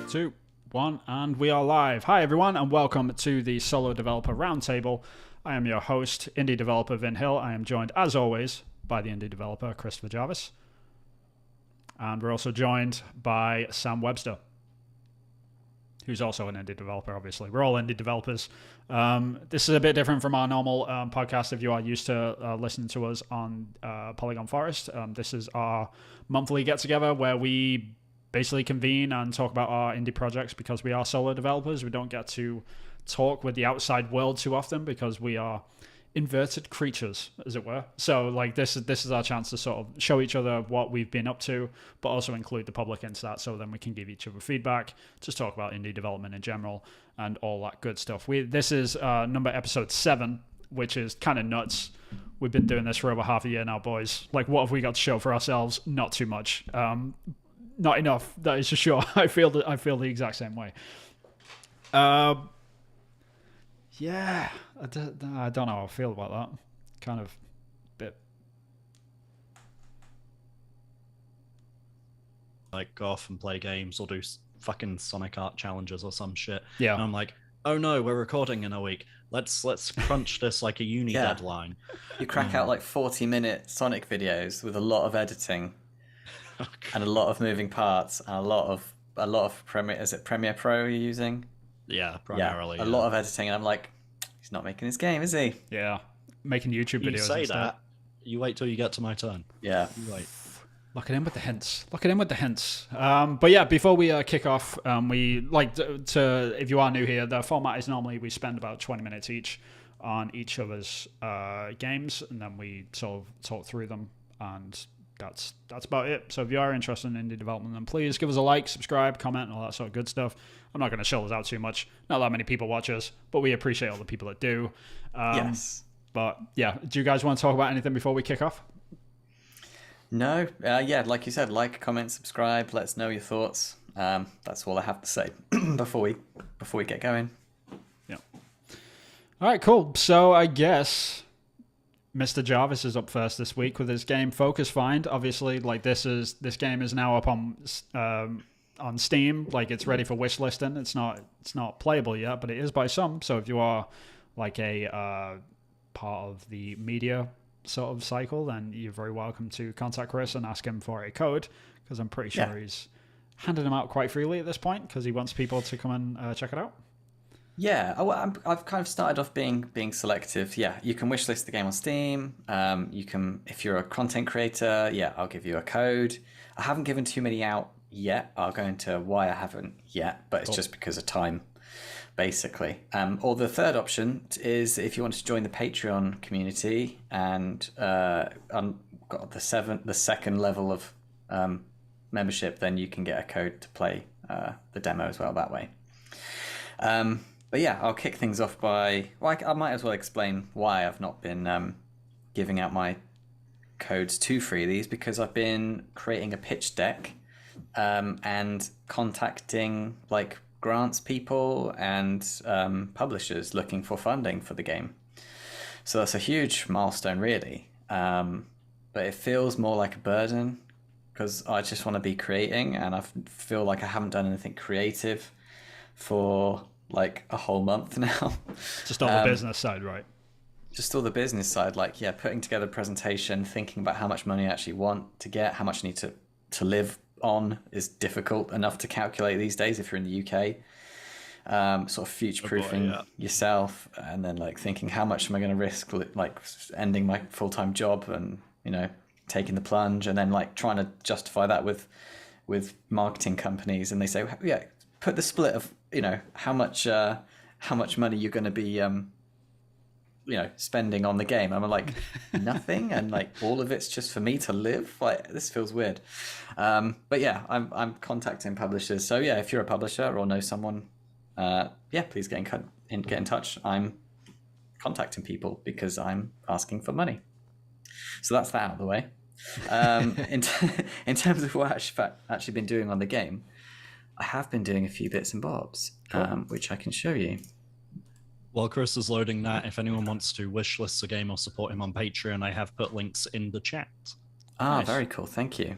2, 1, and we are live. Hi everyone, and welcome to the Solo Developer Roundtable. I am your host, indie developer Vin Hill. I am joined, as always, by the indie developer Christopher Jarvis. And we're also joined by Sam Webster, who's also an indie developer, obviously. We're all indie developers. This is a bit different from our normal podcast if you are used to listening to us on Polygon Forest. This is our monthly get-together where we basically convene and talk about our indie projects because we are solo developers. We don't get to talk with the outside world too often because we are inverted creatures, as it were. So like this is our chance to sort of show each other what we've been up to, but also include the public into that, so then we can give each other feedback, just talk about indie development in general and all that good stuff. This is episode 7, which is kind of nuts. We've been doing this for over half a year now, boys. Like, what have we got to show for ourselves? Not too much. Not enough, that is for sure. I feel the exact same way. Yeah, I don't know how I feel about that. Kind of bit. Like, go off and play games or do fucking Sonic Art challenges or some shit. Yeah. And I'm like, oh no, we're recording in a week. Let's crunch this like a uni deadline. You crack out like 40-minute Sonic videos with a lot of editing and a lot of moving parts and a lot of Premiere. Is it Premiere Pro you're using? Yeah, primarily. A lot of editing, and I'm like, he's not making his game, is he? Yeah, making YouTube videos. You say instead. that. You wait till you get to my turn. Yeah. You wait. Lock it in with the hints. But yeah, before we kick off, we like to, if you are new here, the format is normally we spend about 20 minutes each on each other's games, and then we sort of talk through them, and that's about it. So if you are interested in indie development, then please give us a like, subscribe, comment, and all that sort of good stuff. I'm not going to shell us out too much. Not that many people watch us, but we appreciate all the people that do. Yes. But yeah, do you guys want to talk about anything before we kick off? No. Yeah, like you said, like, comment, subscribe. Let us know your thoughts. That's all I have to say before we get going. Yeah. All right, cool. So I guess Mr. Jarvis is up first this week with his game Focus Find. Obviously, like this game is now up on Steam. Like, it's ready for wish listing. It's not playable yet, but it is by some. So if you are like a part of the media sort of cycle, then you're very welcome to contact Chris and ask him for a code, because I'm pretty sure he's handing them out quite freely at this point because he wants people to come and check it out. Yeah, I've kind of started off being selective. Yeah, you can wishlist the game on Steam. You can, if you're a content creator, I'll give you a code. I haven't given too many out yet. I'll go into why I haven't yet, but it's just because of time, basically. Or the third option is if you want to join the Patreon community and got the second level of membership, then you can get a code to play the demo as well that way. But yeah, I'll kick things off by... Well, I might as well explain why I've not been giving out my codes too freely, because I've been creating a pitch deck and contacting like grants people and publishers looking for funding for the game. So that's a huge milestone, really. But it feels more like a burden because I just want to be creating, and I feel like I haven't done anything creative for like a whole month now. Just on the business side, right? Just all the business side, like, putting together a presentation, thinking about how much money I actually want to get, how much I need to live on is difficult enough to calculate these days if you're in the UK. Sort of future-proofing yourself, and then like thinking how much am I going to risk, like ending my full-time job and, taking the plunge, and then like trying to justify that with marketing companies, and they say, put the split of how much money you're going to be spending on the game. I'm like, nothing, and like all of it's just for me to live. Like, this feels weird. But yeah, I'm contacting publishers. So yeah, if you're a publisher or know someone, please get in touch. I'm contacting people because I'm asking for money. So that's that out of the way. In terms of what I've actually been doing on the game, I have been doing a few bits and bobs, which I can show you. While Chris is loading that, if anyone wants to wishlist the game or support him on Patreon, I have put links in the chat. Nice. Very cool. Thank you.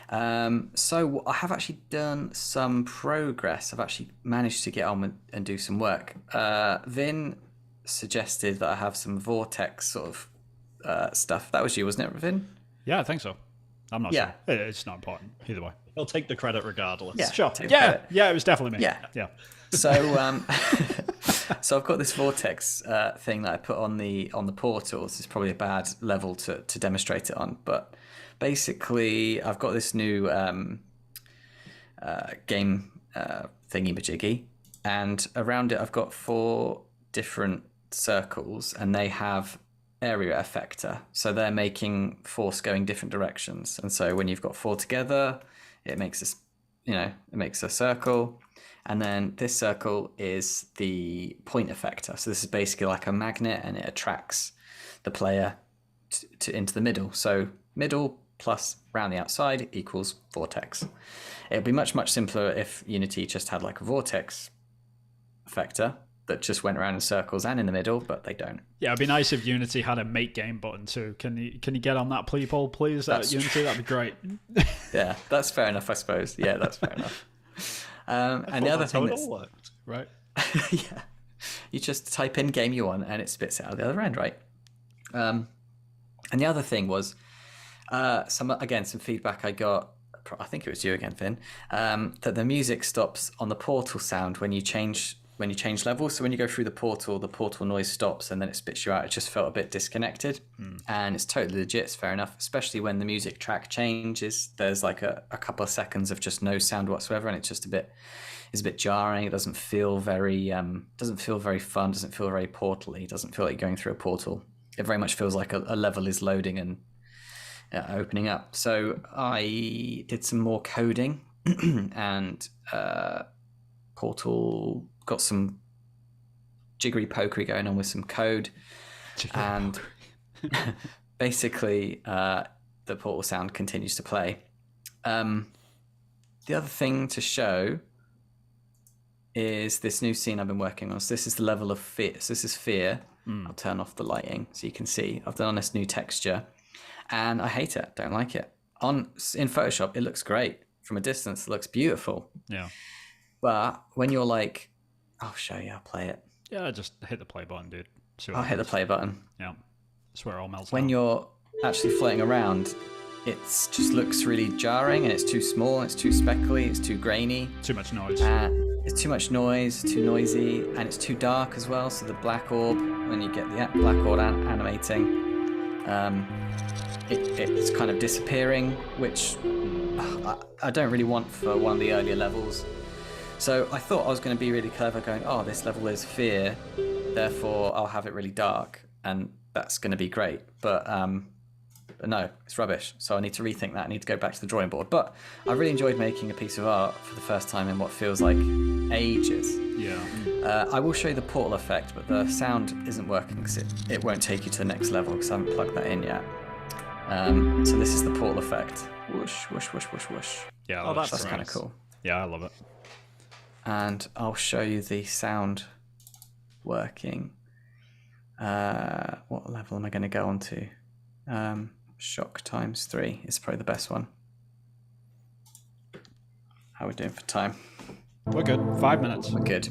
So I have actually done some progress. I've actually managed to get on and do some work. Vin suggested that I have some vortex sort of stuff. That was you, wasn't it, Vin? Yeah, I think so. I'm not Yeah. sure. It's not important either way. He'll take the credit regardless. Yeah. Sure. Take Yeah, credit. yeah, it was definitely me. Yeah. So, so I've got this vortex thing that I put on the portal. This is probably a bad level to demonstrate it on, but basically, I've got this new game thingy majiggy, and around it, I've got 4 different circles, and they have area effector. So they're making force going different directions, and so when you've got 4 together, it makes this, it makes a circle. And then this circle is the point effector. So this is basically like a magnet, and it attracts the player into the middle. So middle plus around the outside equals vortex. It would be much, much simpler if Unity just had like a vortex effector that just went around in circles and in the middle, but they don't. Yeah, it'd be nice if Unity had a make game button too. Can you get on that please, please? Unity, that'd be great. Yeah, that's fair enough, I suppose. Yeah, that's fair enough. And the other thing that's worked. Right. yeah, you just type in game you want and it spits it out the other end, right? And the other thing was some feedback I got. I think it was you again, Finn. That the music stops on the portal sound when you change levels. So when you go through the portal noise stops and then it spits you out. It just felt a bit disconnected, and it's totally legit. It's fair enough, especially when the music track changes. There's like a couple of seconds of just no sound whatsoever, and it's just a bit jarring. It doesn't feel very fun. Doesn't feel very portal-y. It doesn't feel like you're going through a portal. It very much feels like a level is loading and opening up. So I did some more coding and Portal got some jiggery pokery going on with some code, and basically the Portal sound continues to play. The other thing to show is this new scene I've been working on. So this is the level of fear. So this is fear. I'll turn off the lighting so you can see. I've done on this new texture, and I hate it. Don't like it. In Photoshop, it looks great. From a distance, it looks beautiful. Yeah. But when you're like, I'll show you, I'll play it. Yeah, just hit the play button, dude. I'll hit the play button. Yeah. That's where it all melts When down. you're actually floating around, it just looks really jarring, and it's too small, it's too speckly, it's too grainy. Too much noise. It's too much noise, too noisy, and it's too dark as well. So the black orb, when you get the black orb animating, it's kind of disappearing, which I don't really want for one of the earlier levels. So I thought I was going to be really clever, going, oh, this level is fear, therefore I'll have it really dark, and that's going to be great. But no, it's rubbish. So I need to rethink that. I need to go back to the drawing board. But I really enjoyed making a piece of art for the first time in what feels like ages. Yeah. I will show you the portal effect, but the sound isn't working because it won't take you to the next level because I haven't plugged that in yet. So this is the portal effect. Whoosh, whoosh, whoosh, whoosh, whoosh. Yeah. That's kind of cool. Yeah, I love it. And I'll show you the sound working. What level am I going to go on to? Shock times 3 is probably the best one. How are we doing for time? We're good. 5 minutes. We're good.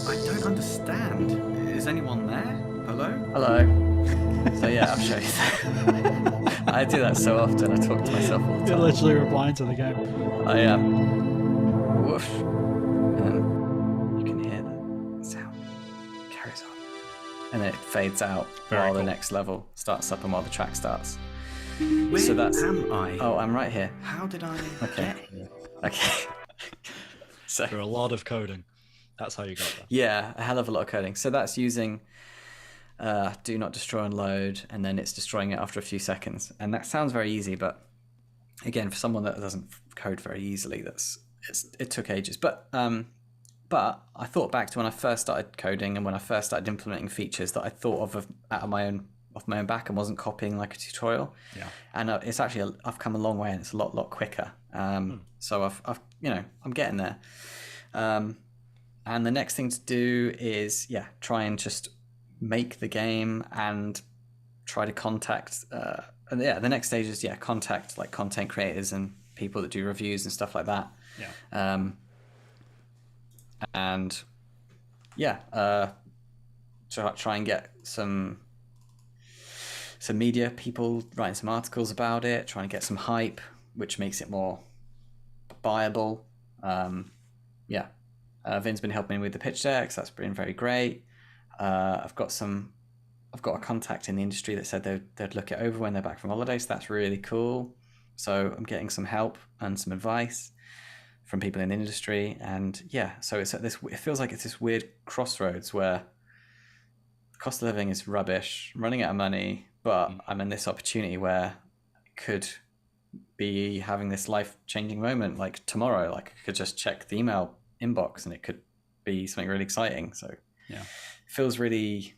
I don't understand. Is anyone there? Hello? Hello. So yeah, I'll show you that. I do that so often. I talk to myself all the time. You're literally replying to the game. I am. Whoosh. And you can hear the sound. It carries on. And then it fades out while the next level starts up and while the track starts. Where am I? Oh, I'm right here. How did I get here? Okay. So There a lot of coding. That's how you got there. yeah, a hell of a lot of coding. So that's using do not destroy and load, and then it's destroying it after a few seconds. And that sounds very easy, but again, for someone that doesn't code very easily, it took ages. But I thought back to when I first started coding and when I first started implementing features that I thought of out of my own back and wasn't copying like a tutorial. Yeah. And it's actually I've come a long way, and it's a lot quicker. So I've I'm getting there. And the next thing to do is try and just make the game and try to contact and yeah, the next stage is contact like content creators and people that do reviews and stuff like that. Yeah. And yeah, try and get some media people writing some articles about it, trying to get some hype, which makes it more buyable. Vin's been helping me with the pitch decks. That's been very great. I've got a contact in the industry that said they'd look it over when they're back from holiday, so that's really cool. So I'm getting some help and some advice from people in the industry, and so it's at this. It feels like it's this weird crossroads where the cost of living is rubbish, I'm running out of money, but I'm in this opportunity where I could be having this life-changing moment, like tomorrow. Like I could just check the email inbox and it could be something really exciting. So yeah, it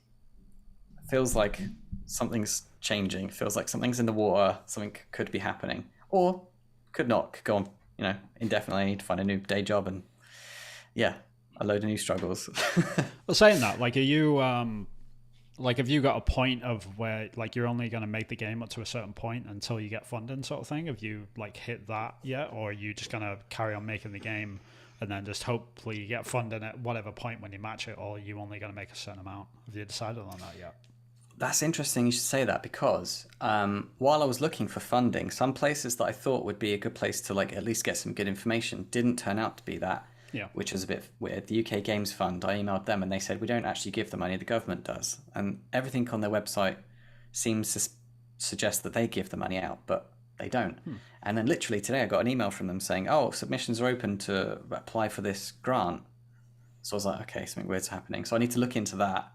feels like something's changing. It feels like something's in the water. Something could be happening, or could not. Could go on, indefinitely. I need to find a new day job, and a load of new struggles. Well, saying that, like, are you have you got a point of where like you're only going to make the game up to a certain point until you get funding, sort of thing? Have you like hit that yet, or are you just going to carry on making the game and then just hopefully you get funding at whatever point when you match it, or are you only going to make a certain amount? Have you decided on that yet? That's interesting you should say that, because while I was looking for funding, some places that I thought would be a good place to like at least get some good information didn't turn out to be that, which was a bit weird. The UK Games Fund, I emailed them and they said, we don't actually give the money, the government does. And everything on their website seems to suggest that they give the money out, but they don't. And then literally today I got an email from them saying, oh, submissions are open to apply for this grant. So I was like, okay, something weird's happening. So I need to look into that.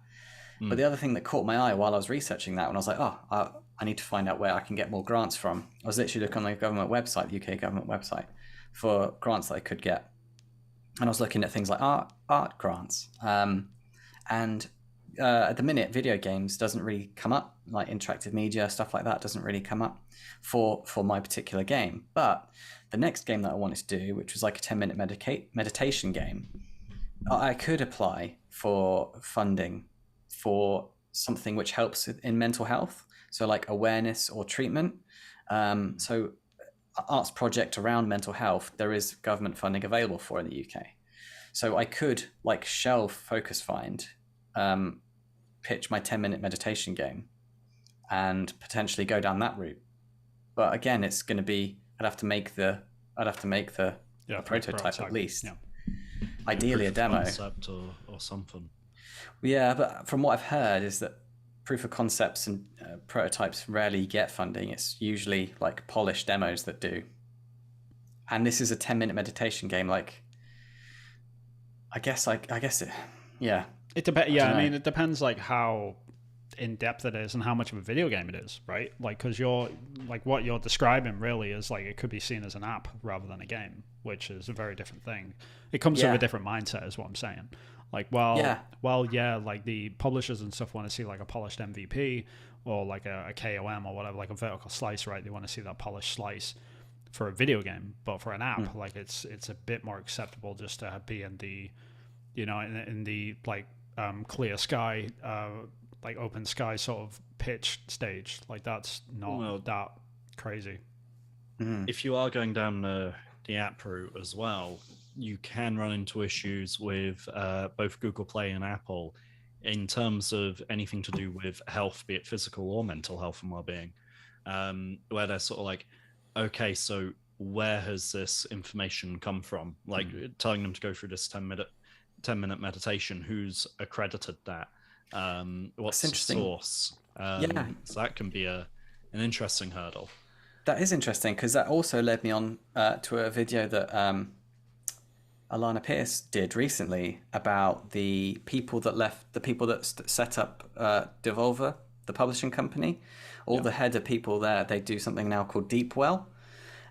But the other thing that caught my eye while I was researching that, when I was like, I need to find out where I can get more grants from, I was literally looking on the government website, the UK government website, for grants that I could get. And I was looking at things like art grants. And at the minute, video games doesn't really come up, like interactive media, stuff like that doesn't really come up for my particular game. But the next game that I wanted to do, which was like a 10-minute meditation game, I could apply for funding for something which helps in mental health, so like awareness or treatment. So arts project around mental health, there is government funding available for in the UK. So I could like shelve Focus Find, pitch my 10-minute meditation game, and potentially go down that route. But again, it's going to be I'd have to make the prototype at least. Yeah. Ideally, a demo concept or something. Yeah, but from what I've heard is that proof of concepts and prototypes rarely get funding. It's usually like polished demos that do. And this is a 10-minute meditation game. Like, I guess it. Yeah. It depends. Yeah, I mean, it depends like how in depth it is and how much of a video game it is, right? Like, because you're like what you're describing really is like it could be seen as an app rather than a game, which is a very different thing. It comes with a different mindset, is what I'm saying. Like, like the publishers and stuff want to see like a polished MVP or like a KOM or whatever, like a vertical slice, right? They want to see that polished slice for a video game, but for an app, like it's a bit more acceptable just to be in the, in the like clear sky, like open sky sort of pitch stage. Like that's not that crazy. If you are going down the app route as well, you can run into issues with both Google Play and Apple in terms of anything to do with health, be it physical or mental health and well-being, where they're sort of like, okay, so where has this information come from? Like telling them to go through this 10-minute meditation, who's accredited that? What's the source? So that can be an interesting hurdle. That is interesting, because that also led me on to a video that Alana Pierce did recently about the people that set up Devolver, the publishing company. The head of people there, they do something now called Deepwell,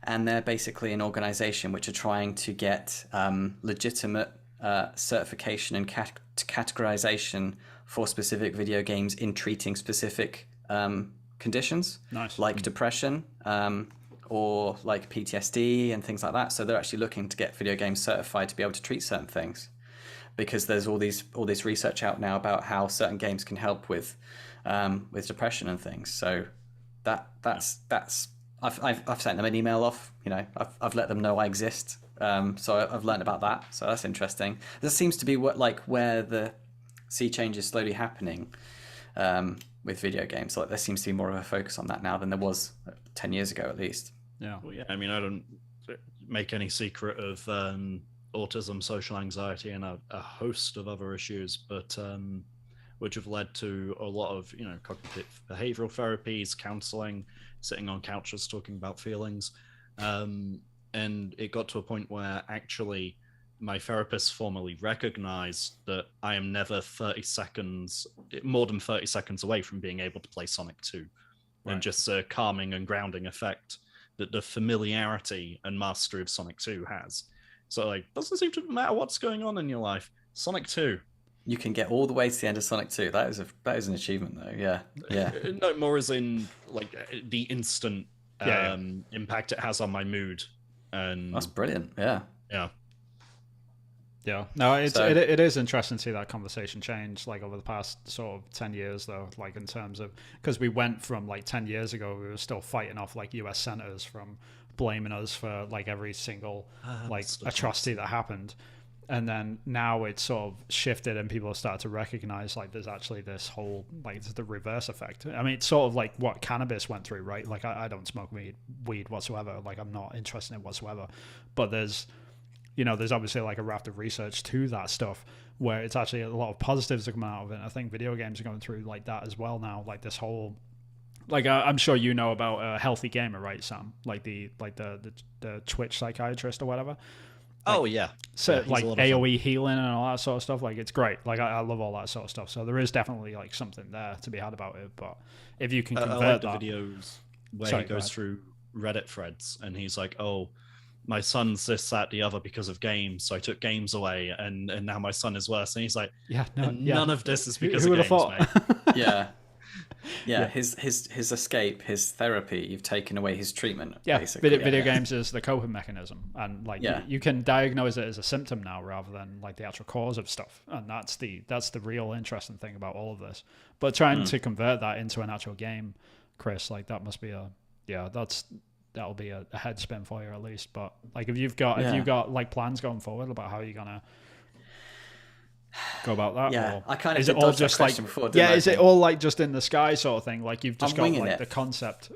and they're basically an organization which are trying to get legitimate certification and categorization for specific video games in treating specific conditions, like depression or like PTSD and things like that. So they're actually looking to get video games certified to be able to treat certain things, because there's all this research out now about how certain games can help with depression and things. So that's I've sent them an email off. I've let them know I exist. So I've learned about that. So that's interesting. This seems to be where the sea change is slowly happening with video games. Like there seems to be more of a focus on that now than there was 10 years ago, at least. Yeah. Well, yeah. I mean, I don't make any secret of autism, social anxiety, and a host of other issues, but which have led to a lot of cognitive behavioral therapies, counseling, sitting on couches talking about feelings, and it got to a point where actually my therapist formally recognized that I am never more than 30 seconds away from being able to play Sonic 2, and just a calming and grounding effect that the familiarity and mastery of Sonic 2 has. So like, doesn't seem to matter what's going on in your life. Sonic 2. You can get all the way to the end of Sonic 2. That is an achievement, though. Yeah. No, more as in like the instant impact it has on my mood. And that's brilliant. Yeah. No, it is interesting to see that conversation change like over the past sort of 10 years though, like in terms of, because we went from like 10 years ago we were still fighting off like US senators from blaming us for like every single like atrocity that happened, and then now it's sort of shifted and people have started to recognize like there's actually this whole like the reverse effect. I mean, it's sort of like what cannabis went through, right? Like I don't smoke weed whatsoever, like I'm not interested in it whatsoever, but there's obviously like a raft of research to that stuff where it's actually a lot of positives that come out of it. I think video games are going through like that as well now, like this whole like I'm sure you know about Healthy Gamer, right, Sam? Like the Twitch psychiatrist or whatever. Like, oh yeah. So yeah, like AoE healing and all that sort of stuff. Like it's great. Like I love all that sort of stuff. So there is definitely like something there to be had about it. But if you can convert I like that, the videos where he goes through Reddit threads and he's like, oh, my son's this, that, the other because of games, so I took games away, and now my son is worse. And he's like, none of this is because of games, mate. Yeah, his escape, his therapy, you've taken away his treatment. Yeah, basically. Video games is the coping mechanism, and like you can diagnose it as a symptom now rather than like the actual cause of stuff, and that's the real interesting thing about all of this. But trying to convert that into an actual game, Chris, like that must be that'll be a head spin for you at least. But like if you've got like plans going forward about how you're gonna go about that? Yeah, or I kind of is did it all dodge just that like question before, didn't I? is it all like just in the sky sort of thing? Like you've just I'm got like winging the concept,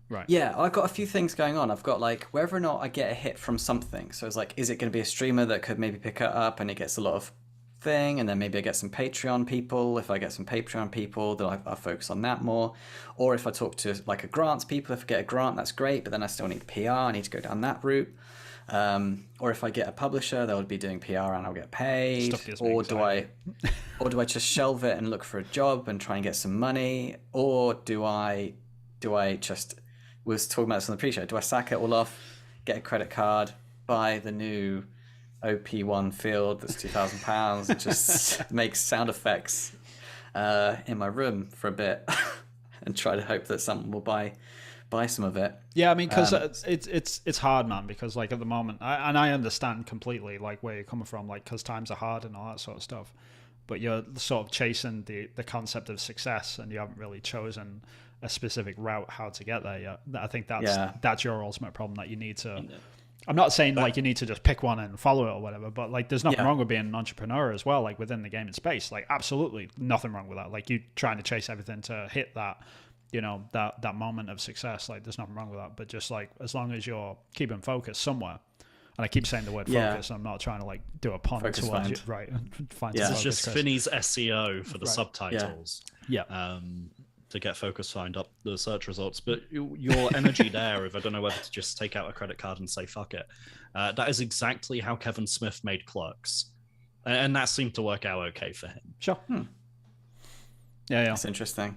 right? Yeah, I've got a few things going on. I've got like whether or not I get a hit from something. So it's like, is it going to be a streamer that could maybe pick it up and it gets a lot of thing, and then maybe I get some Patreon people. If I get some Patreon people, then I'll focus on that more. Or if I talk to like a grants people, if I get a grant, that's great, but then I still need PR. I need to go down that route. Or if I get a publisher, they'll be doing PR and I'll get paid. Or do I just shelve it and look for a job and try and get some money? Or do I just, we was talking about this on the pre-show, do I sack it all off, get a credit card, buy the new OP1 field that's £2,000 and just make sound effects in my room for a bit and try to hope that someone will buy some of it? Yeah, I mean, because it's hard, man, because like at the moment, I understand completely like where you're coming from, like because times are hard and all that sort of stuff, but you're sort of chasing the concept of success and you haven't really chosen a specific route how to get there yet. I think that's your ultimate problem, that you need to. I'm not saying like you need to just pick one and follow it or whatever, but like there's nothing wrong with being an entrepreneur as well, like within the gaming space. Like absolutely nothing wrong with that. Like you trying to chase everything to hit that, that moment of success. Like there's nothing wrong with that. But just like as long as you're keeping focus somewhere, and I keep saying the word focus, I'm not trying to like do a pun towards you, right? Find it's just Finney's SEO for the subtitles. Yeah. To get focus find up the search results, but your energy there, if I don't know whether to just take out a credit card and say fuck it, that is exactly how Kevin Smith made Clerks, and that seemed to work out okay for him. Sure. Yeah. That's interesting.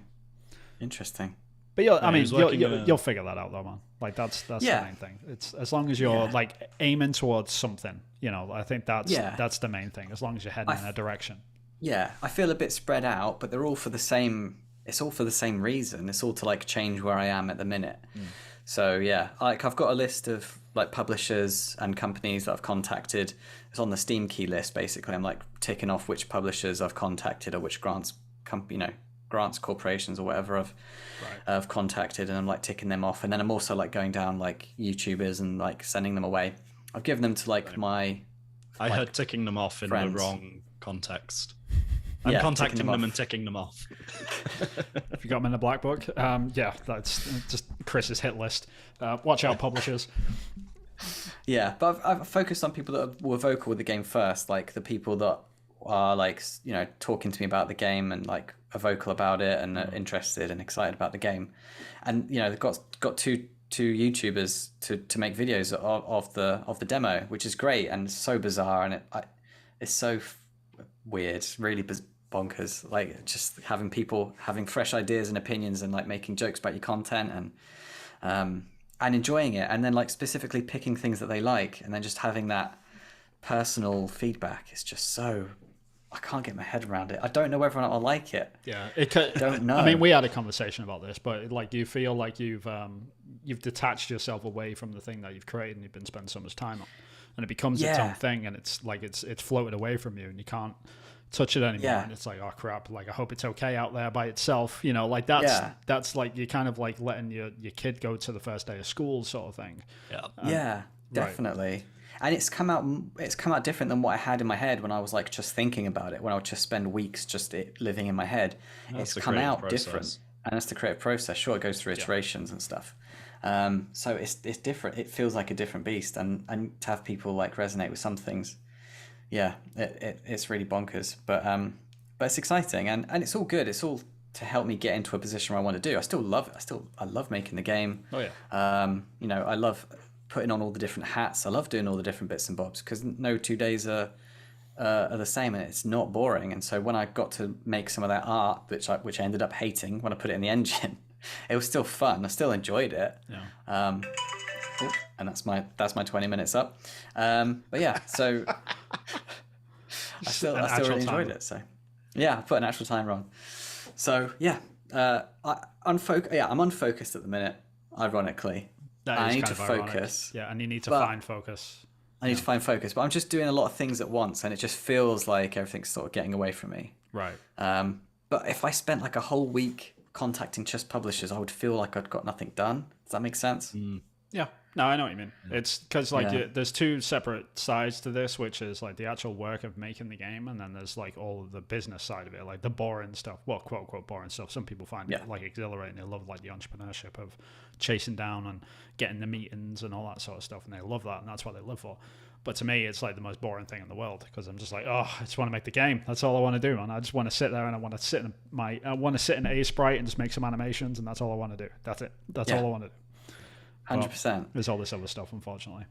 But you'll figure that out though, man. Like that's the main thing. It's as long as you're like aiming towards something, I think that's the main thing. As long as you're heading in a direction. Yeah, I feel a bit spread out, but they're all for the same. It's all for the same reason. It's all to like change where I am at the minute. So yeah, like I've got a list of like publishers and companies that I've contacted. It's on the Steam key list basically. I'm like ticking off which publishers I've contacted or which grants grants corporations or whatever I've contacted, and I'm like ticking them off. And then I'm also like going down like YouTubers and like sending them away. I've given them to like my. I heard ticking them off in friends. the wrong context. I'm contacting them and ticking them off. If you got them in the black book, yeah, that's just Chris's hit list. Watch out, publishers. Yeah, but I've focused on people that were vocal with the game first, like the people that are like, you know, talking to me about the game and like are vocal about it and are interested and excited about the game. And you know, they've got two YouTubers to make videos of the demo, which is great and so bizarre, and it's so weird, really bonkers. Like just having people having fresh ideas and opinions and like making jokes about your content and enjoying it, and then like specifically picking things that they like, and then just having that personal feedback is just so. I can't get my head around it. I don't know whether or not I like it. Yeah, don't know. I mean, we had a conversation about this, but like, do you feel like you've detached yourself away from the thing that you've created and you've been spending so much time on, and it becomes its own thing, and it's like it's floated away from you, and you can't touch it anymore, and it's like, oh crap, like I hope it's okay out there by itself, you know, like that's like you're kind of like letting your kid go to the first day of school sort of thing. Yeah, definitely. Right. And it's come out different than what I had in my head when I was like just thinking about it, when I would just spend weeks just living in my head. It's come out different, and that's the creative process. Sure, it goes through iterations and stuff. So it's different. It feels like a different beast, and to have people like resonate with some things, it's really bonkers. But it's exciting, and it's all good. It's all to help me get into a position where I want to do. I still love it. I love making the game. Oh yeah. You know, I love putting on all the different hats. I love doing all the different bits and bobs, because no 2 days are the same, and it's not boring. And so when I got to make some of that art, which I ended up hating when I put it in the engine, it was still fun. I still enjoyed it. Yeah. And that's my 20 minutes up. But yeah, so I still really enjoyed it. So yeah, I put an actual timer on. So yeah, I'm unfocused at the minute, ironically. I need to focus. Yeah, and you need to find focus. I need to find focus, but I'm just doing a lot of things at once, and it just feels like everything's sort of getting away from me. Right. But if I spent like a whole week contacting just publishers, I would feel like I'd got nothing done. Does that make sense? Yeah. No, I know what you mean. It's because like there's two separate sides to this, which is like the actual work of making the game, and then there's like all of the business side of it, like the boring stuff. Well, quote unquote boring stuff. Some people find it like exhilarating. They love like the entrepreneurship of chasing down and getting the meetings and all that sort of stuff, and they love that, and that's what they live for. But to me, it's like the most boring thing in the world, because I'm just like, oh, I just want to make the game. That's all I want to do, man. I just want to sit there and I want to sit in A Sprite and just make some animations, and that's all I want to do. That's it. That's all I want to do. 100%. There's all this other stuff, unfortunately.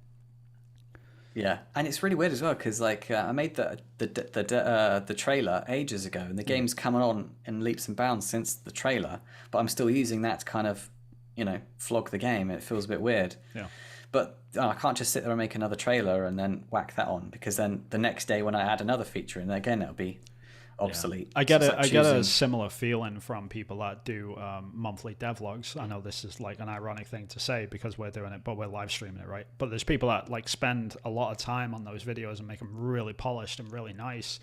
Yeah, and it's really weird as well, because like I made the trailer ages ago, and the game's coming on in leaps and bounds since the trailer, but I'm still using that to kind of, you know, flog the game. It feels a bit weird. Yeah. But I can't just sit there and make another trailer and then whack that on, because then the next day when I add another feature in, again it'll be obsolete. I get a similar feeling from people that do monthly devlogs. I know this is like an ironic thing to say because we're doing it, but we're live streaming it, right? But there's people that like spend a lot of time on those videos and make them really polished and really nice,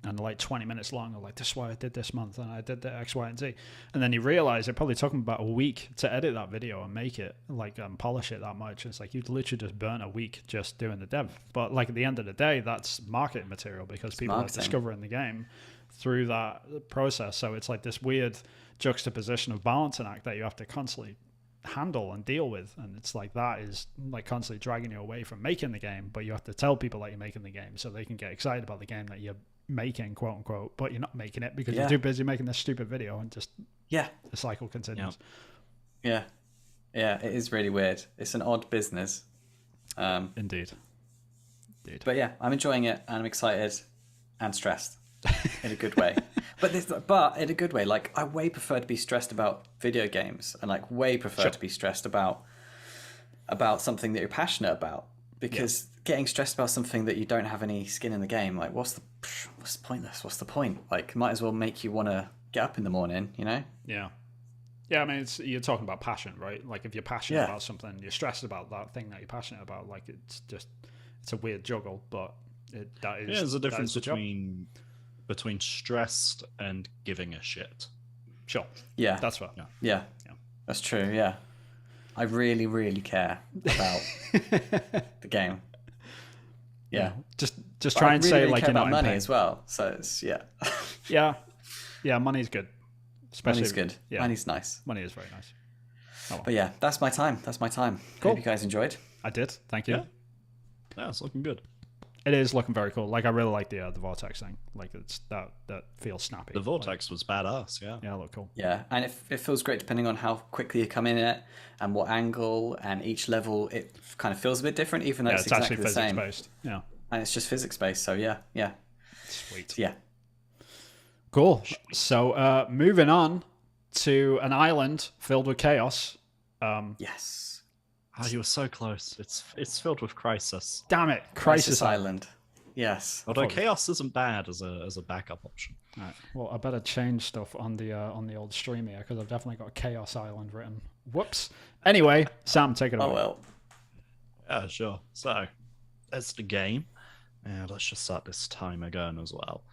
and like 20 minutes long. They're like, this is why I did this month, and I did the X, Y, and Z. And then you realize it probably took them about a week to edit that video and make it, like polish it that much. It's like you'd literally just burn a week just doing the dev. But like at the end of the day, that's marketing material, because people are discovering the game through that process. So it's like this weird juxtaposition of balancing act that you have to constantly handle and deal with, and it's like that is like constantly dragging you away from making the game, but you have to tell people that you're making the game so they can get excited about the game that you're making, quote unquote, but you're not making it because you're too busy making this stupid video, and just the cycle continues. Yeah, it is really weird. It's an odd business. Indeed. But yeah, I'm enjoying it, and I'm excited and stressed in a good way. But in a good way. Like, I way prefer to be stressed about video games, and like way prefer to be stressed about something that you're passionate about, because getting stressed about something that you don't have any skin in the game, like what's pointless? What's the point? Like, might as well make you want to get up in the morning, you know? Yeah. I mean, you're talking about passion, right? Like, if you're passionate about something, you're stressed about that thing that you're passionate about. Like, it's a weird juggle, but there's a difference between stressed and giving a shit. Sure. Yeah. That's fair. Yeah. That's true. Yeah. I really, really care about the game. Yeah. Just But try I and really, say really like care you're not about in money pain. as well. So it's Yeah, money's good. Especially, money's good. Yeah, Money's nice. money is very nice. Oh, well. But yeah, that's my time. Cool. Hope you guys enjoyed. I did. Thank you. Yeah, it's looking good. It is looking very cool. Like I really like the vortex thing. Like it's that feels snappy. The vortex was badass. Yeah. Yeah, look cool. Yeah, and it feels great depending on how quickly you come in it and what angle, and each level it kind of feels a bit different, even though Yeah, it's it's exactly actually the physics same. based. Yeah, And it's just physics based. So yeah. sweet. Yeah. Cool. So moving on to an island filled with chaos. Yes. Oh, you were so close. It's filled with crisis. Damn it, Crisis Island. Yes. Although chaos isn't bad as a backup option. All right. Well, I better change stuff on the old stream here because I've definitely got Chaos Island written. Whoops. Anyway, Sam, take it away. Oh well. Yeah, sure. So that's the game. And let's just start this timer going as well.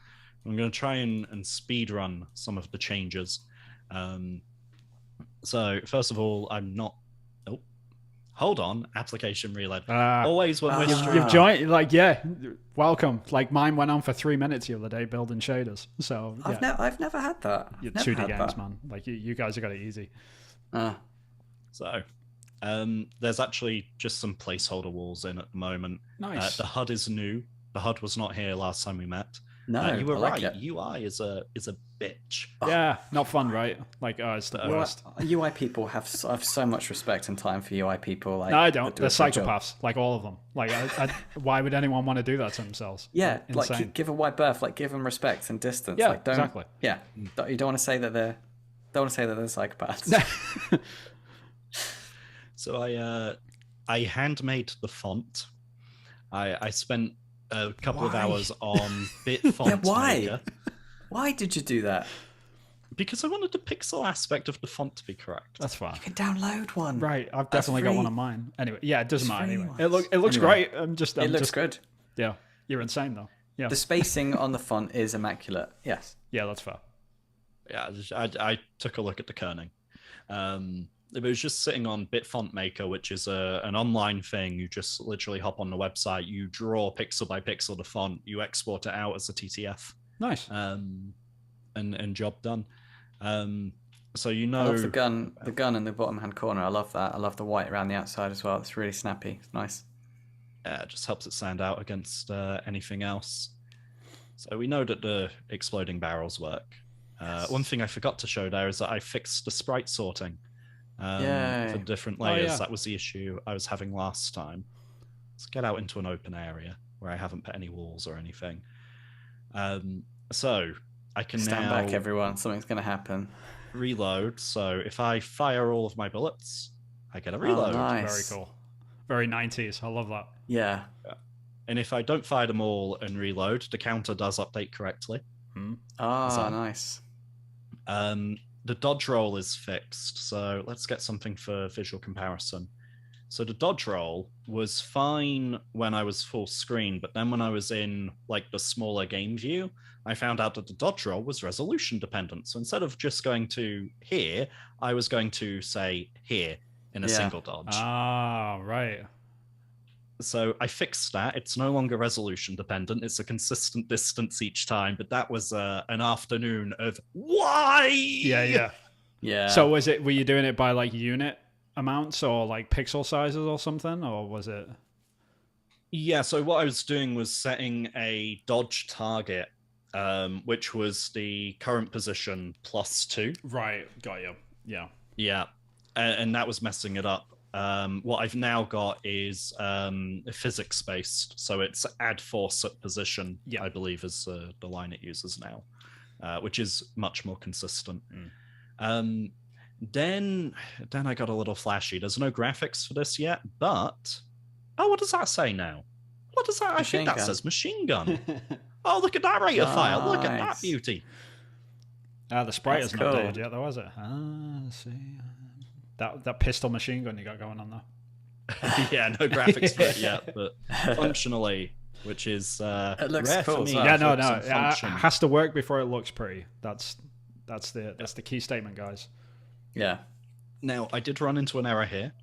I'm going to try and speed run some of the changes. So first of all, I'm not. Oh, hold on. Application reload. Always when we're You've joined, like, yeah, welcome. Like mine went on for 3 minutes the other day building shaders. So yeah, I've never had that. you're Never 2D had games, that. man. Like you guys have got it easy. So there's actually just some placeholder walls in at the moment. Nice. The HUD is new. The HUD was not here last time we met. No, you were I like right. it. UI is a bitch. Yeah, not fun, right? Like, it's the worst. UI people have so much respect and time for UI people. Like, No, I don't. that do They're a good job. psychopaths, like all of them. Like, why would anyone want to do that to themselves? Yeah, Insane. like give a wide berth, like give them respect and distance. Yeah, like, don't, exactly. Yeah, you don't want to say that they're psychopaths. So I handmade the font. I spent a couple of hours on Bit Font why? Maker Why did you do that? because I wanted the pixel aspect of the font to be correct. That's fine. You can download one. Right, I've definitely got free. one of mine. Anyway, yeah, it doesn't matter. free Anyway, ones. it looks Anyway. great. I'm It looks just, good. Yeah, you're insane though. Yeah, The spacing on the font is immaculate. Yes. yeah, that's fair. Yeah, I took a look at the kerning. It was just sitting on Bit Font Maker, which is an online thing. You just literally hop on the website, you draw pixel by pixel the font, you export it out as a TTF, Nice. and job done. So I love the gun in the bottom hand corner. I love that. I love the white around the outside as well. It's really snappy. It's nice. it just helps it stand out against anything else. So we know that the exploding barrels work. One thing I forgot to show there is that I fixed the sprite sorting for different layers. yeah. That was the issue I was having last time. Let's get out into an open area where I haven't put any walls or anything. So I can Stand now back, everyone. Something's going to happen. reload. So if I fire all of my bullets, I get a reload. nice. Very cool. Very 90s. I love that. Yeah. And if I don't fire them all and reload, the counter does update correctly. Ah, nice. The dodge roll is fixed, so let's get something for visual comparison. So the dodge roll was fine when I was full screen, but then when I was in like the smaller game view, I found out that the dodge roll was resolution dependent. So instead of just going to here, I was going to say here in a single dodge. Ah, right. So I fixed that. It's no longer resolution dependent. It's a consistent distance each time. But that was an afternoon of why? Yeah. Yeah. So were you doing it by like unit amounts or like pixel sizes or something, or was it? Yeah. So what I was doing was setting a dodge target, which was the current position +2. Right. Got you. Yeah. Yeah, and that was messing it up. What I've now got is physics based, so it's add force at position. Yeah. I believe is the line it uses now, which is much more consistent. Then I got a little flashy. There's no graphics for this yet, but what does that say now? What does that? I think that says machine gun. Oh, look at that rate of fire! Look at that Nice. beauty. The sprite That's isn't cool. updated yet, though, was it? Let's see. That pistol machine gun you got going on there. Yeah, no graphics for it yet, but functionally, which is It looks rare cool for as me. well. Yeah, no. focus on It function. has to work before it looks pretty. That's That's the key statement, guys. Yeah. Now, I did run into an error here.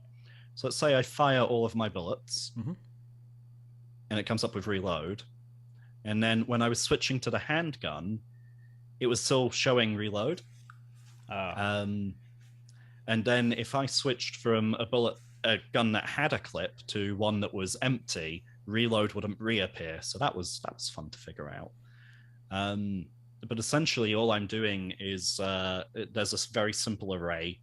So let's say I fire all of my bullets, and it comes up with reload. And then when I was switching to the handgun, it was still showing reload. And then if I switched from a gun that had a clip to one that was empty, reload wouldn't reappear. So that was fun to figure out. But essentially, all I'm doing is there's a very simple array,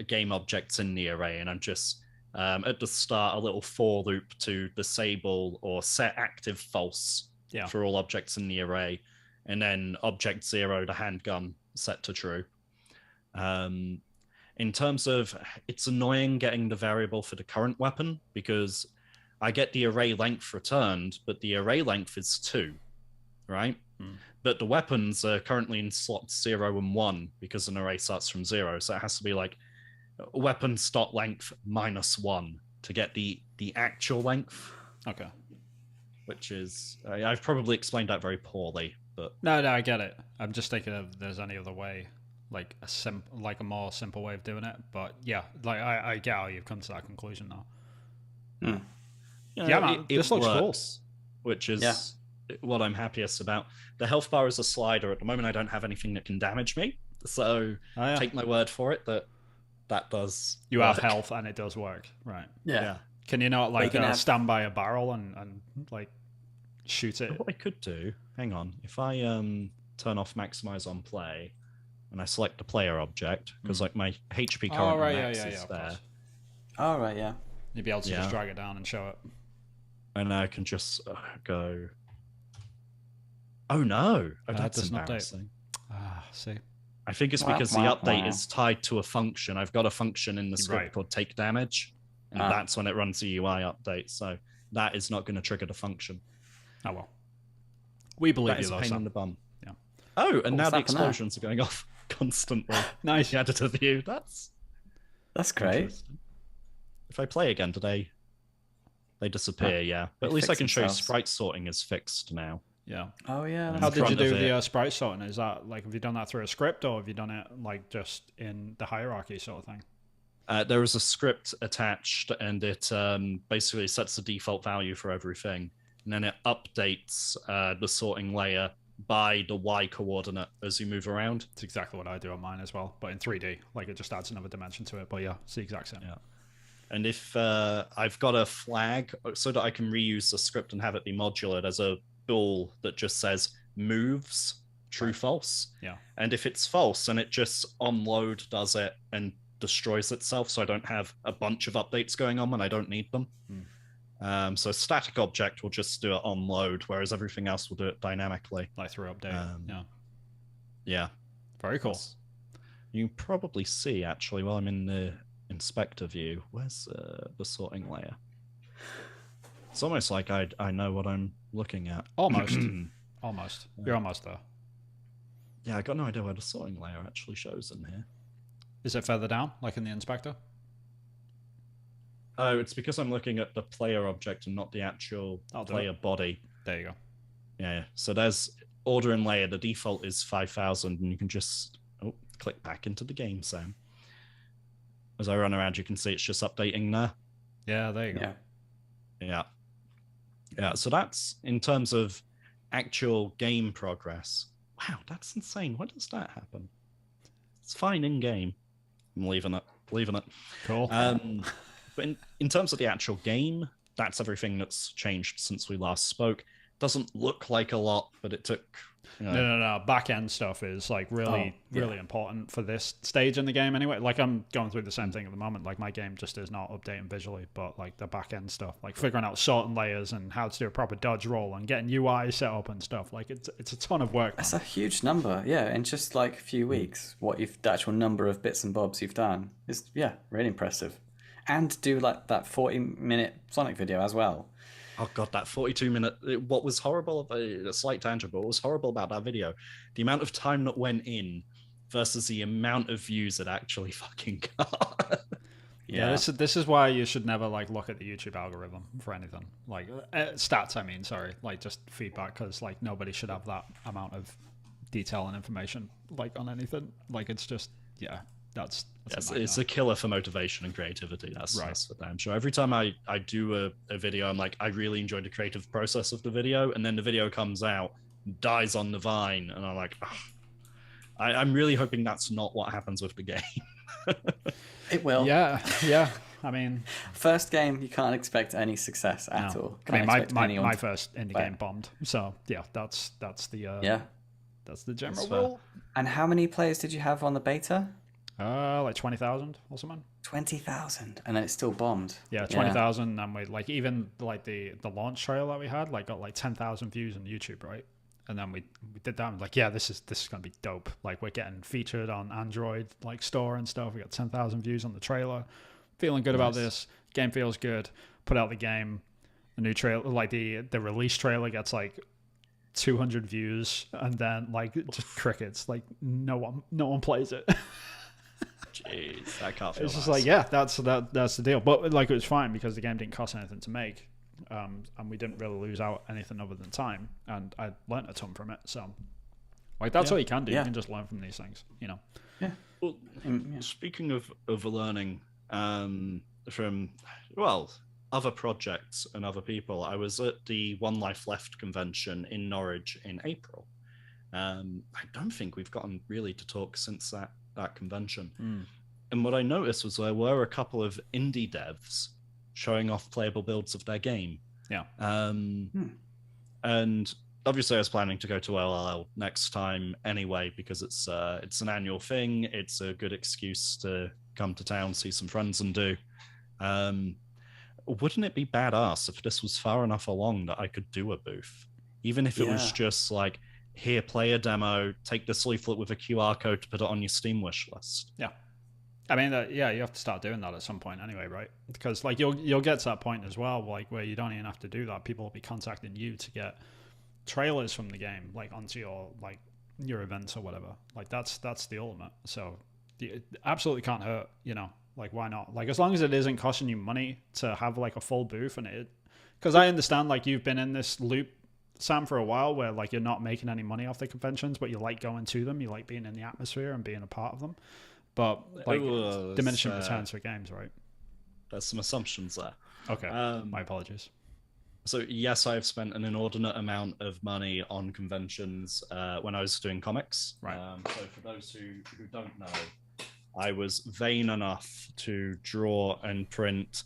game objects in the array, and I'm just at the start a little for loop to disable or set active false for all objects in the array, and then object 0, the handgun, set to true. In terms of, it's annoying getting the variable for the current weapon because I get the array length returned, but the array length is 2, right? But the weapons are currently in slots 0 and 1 because an array starts from 0. So it has to be like weapon slot length -1 to get the actual length. Okay. Which is, I've probably explained that very poorly, but No, I get it. I'm just thinking if there's any other way, like a more simple way of doing it. But yeah, like I get how you've come to that conclusion now. Yeah, man, this looks cool. Which is what I'm happiest about. The health bar is a slider. At the moment, I don't have anything that can damage me. So take my word for it that does You work. have health and it does work. Right. Yeah. Can you not like stand by a barrel and like shoot it? What I could do, hang on, if I turn off maximize on play and I select the player object, because like my HP current max is there. All right, yeah. You'd be able to just drag it down and show it. And I can just go. Oh no! Oh, that's embarrassing. See. I think it's because the update is tied to a function. I've got a function in the script called take damage, and that's when it runs the UI update. So that is not going to trigger the function. Oh well. We believe that you, is though, a pain Sam. in the bum. Yeah. Oh, and now the explosions are going off constantly. Nice. The editor view. That's great. If I play again today, they disappear. But at least I can show you sprite sorting is fixed now. Yeah. Oh yeah. How did you do the sprite sorting? Is that like, have you done that through a script or have you done it like just in the hierarchy sort of thing? There is a script attached, and it basically sets the default value for everything, and then it updates the sorting layer by the Y coordinate as you move around. It's exactly what I do on mine as well, but in 3D. Like, it just adds another dimension to it. But yeah, it's the exact same. Yeah. And if I've got a flag so that I can reuse the script and have it be modular, there's a bool that just says moves true false. Yeah. And if it's false, then it just on load does it and destroys itself, so I don't have a bunch of updates going on when I don't need them. So static object will just do it on load, whereas everything else will do it dynamically. Like through update. Yeah. Very cool. You can probably see, actually, while I'm in the inspector view, where's the sorting layer? It's almost like I know what I'm looking at. Almost. Almost. You're almost there. Yeah, I got no idea where the sorting layer actually shows in here. Is it further down, like in the inspector? Oh, it's because I'm looking at the player object and not the actual player body. There you go. Yeah. So there's order and layer. The default is 5,000, and you can just click back into the game zone. As I run around, you can see it's just updating there. Yeah, there you go. Yeah. So that's in terms of actual game progress. Wow, that's insane. Why does that happen? It's fine in game. I'm leaving it. Cool. But in terms of the actual game, that's everything that's changed since we last spoke. Doesn't look like a lot, but it took... No. Back end stuff is like really important for this stage in the game anyway. Like, I'm going through the same thing at the moment. Like, my game just is not updating visually, but like the back end stuff, like figuring out sorting layers and how to do a proper dodge roll and getting UI set up and stuff. Like, it's a ton of work. That's a huge number. Yeah, in just like a few weeks, the actual number of bits and bobs you've done is really impressive. And do like that 40-minute Sonic video as well. Oh god, that 42-minute... What was horrible, a slight tangent, but what was horrible about that video, the amount of time that went in versus the amount of views it actually fucking got. Yeah, this is why you should never like look at the YouTube algorithm for anything. Like stats, I mean, sorry, like just feedback, because like nobody should have that amount of detail and information like on anything. Like it's just that's it's a killer for motivation and creativity. That's for damn sure. Every time I do a video, I'm like, I really enjoyed the creative process of the video, and then the video comes out, dies on the vine, and I'm like, I'm really hoping that's not what happens with the game. It will. Yeah. I mean, first game, you can't expect any success at all. I mean, my first indie game bombed. So yeah, that's the that's the general rule. And how many players did you have on the beta? Like 20,000 or something. 20,000, and then it still bombed. Yeah, 20,000, and we like even like the launch trailer that we had like got like 10,000 views on YouTube, right? And then we did that. And like, yeah, this is gonna be dope. Like we're getting featured on Android like store and stuff. We got 10,000 views on the trailer. Feeling good about this. Game feels good. Put out the game. The new trailer, like the release trailer, gets like 200 views, and then like just crickets. Like no one plays it. Jeez, that can't feel It's just nice. like, that's the deal. But like it was fine because the game didn't cost anything to make, and we didn't really lose out anything other than time. And I learned a ton from it. So like that's all you can do. You can just learn from these things, you know. Yeah. Well, speaking of learning from other projects and other people, I was at the One Life Left convention in Norwich in April. I don't think we've gotten really to talk since that convention. And what I noticed was there were a couple of indie devs showing off playable builds of their game. Yeah. And obviously I was planning to go to LLL next time anyway, because it's an annual thing. It's a good excuse to come to town, see some friends and do. Wouldn't it be badass if this was far enough along that I could do a booth? Even if it was just like, here, play a demo, take this leaflet with a QR code to put it on your Steam wish list. Yeah. I mean, you have to start doing that at some point anyway, right? Because like you'll get to that point as well, like where you don't even have to do that. People will be contacting you to get trailers from the game, like onto your events or whatever. Like that's the ultimate. So it absolutely can't hurt, you know. Like why not? Like as long as it isn't costing you money to have like a full booth, and because I understand like you've been in this loop, Sam, for a while where like you're not making any money off the conventions, but you like going to them, you like being in the atmosphere and being a part of them. But like diminishing returns for games, right? There's some assumptions there. Okay, my apologies. So yes, I've spent an inordinate amount of money on conventions when I was doing comics. Right. So for those who don't know, I was vain enough to draw and print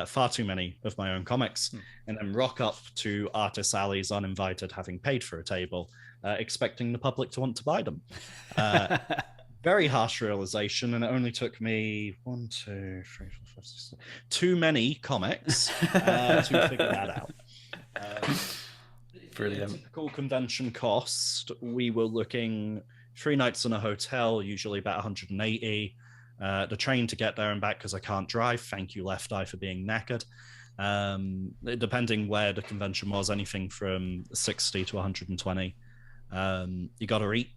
far too many of my own comics, and then rock up to artist alleys uninvited, having paid for a table, expecting the public to want to buy them. Very harsh realization, and it only took me 1, 2, 3, 4, 5, 6, 7, too many comics to figure that out. Brilliant. Typical convention cost, we were looking 3 nights in a hotel, usually about 180. The train to get there and back because I can't drive. Thank you, Left Eye, for being knackered. Depending where the convention was, anything from 60 to 120. You got to eat.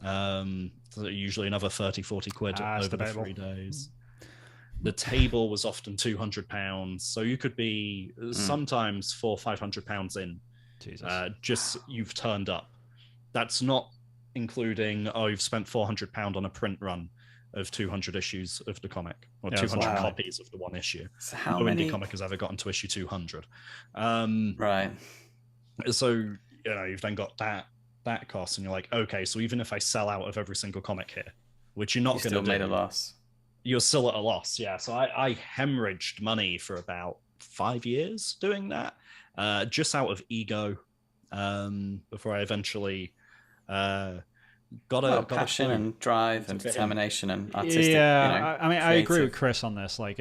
So usually another 30, 40 quid over the 3 days. The table was often £200, so you could be sometimes £400-500 in. Jesus. Just you've turned up. That's not including you've spent £400 on a print run of 200 issues of the comic, or 200 copies of the one issue. So how no many indie comic has ever gotten to issue 200. Right. So you've then got that cost, and you're like, okay, so even if I sell out of every single comic here, which you're not going to do, made a loss. You're still at a loss. Yeah. So I hemorrhaged money for about 5 years doing that, just out of ego, before I eventually got passion and drive and determination and artistic. Yeah, I mean, creative. I agree with Chris on this. Like,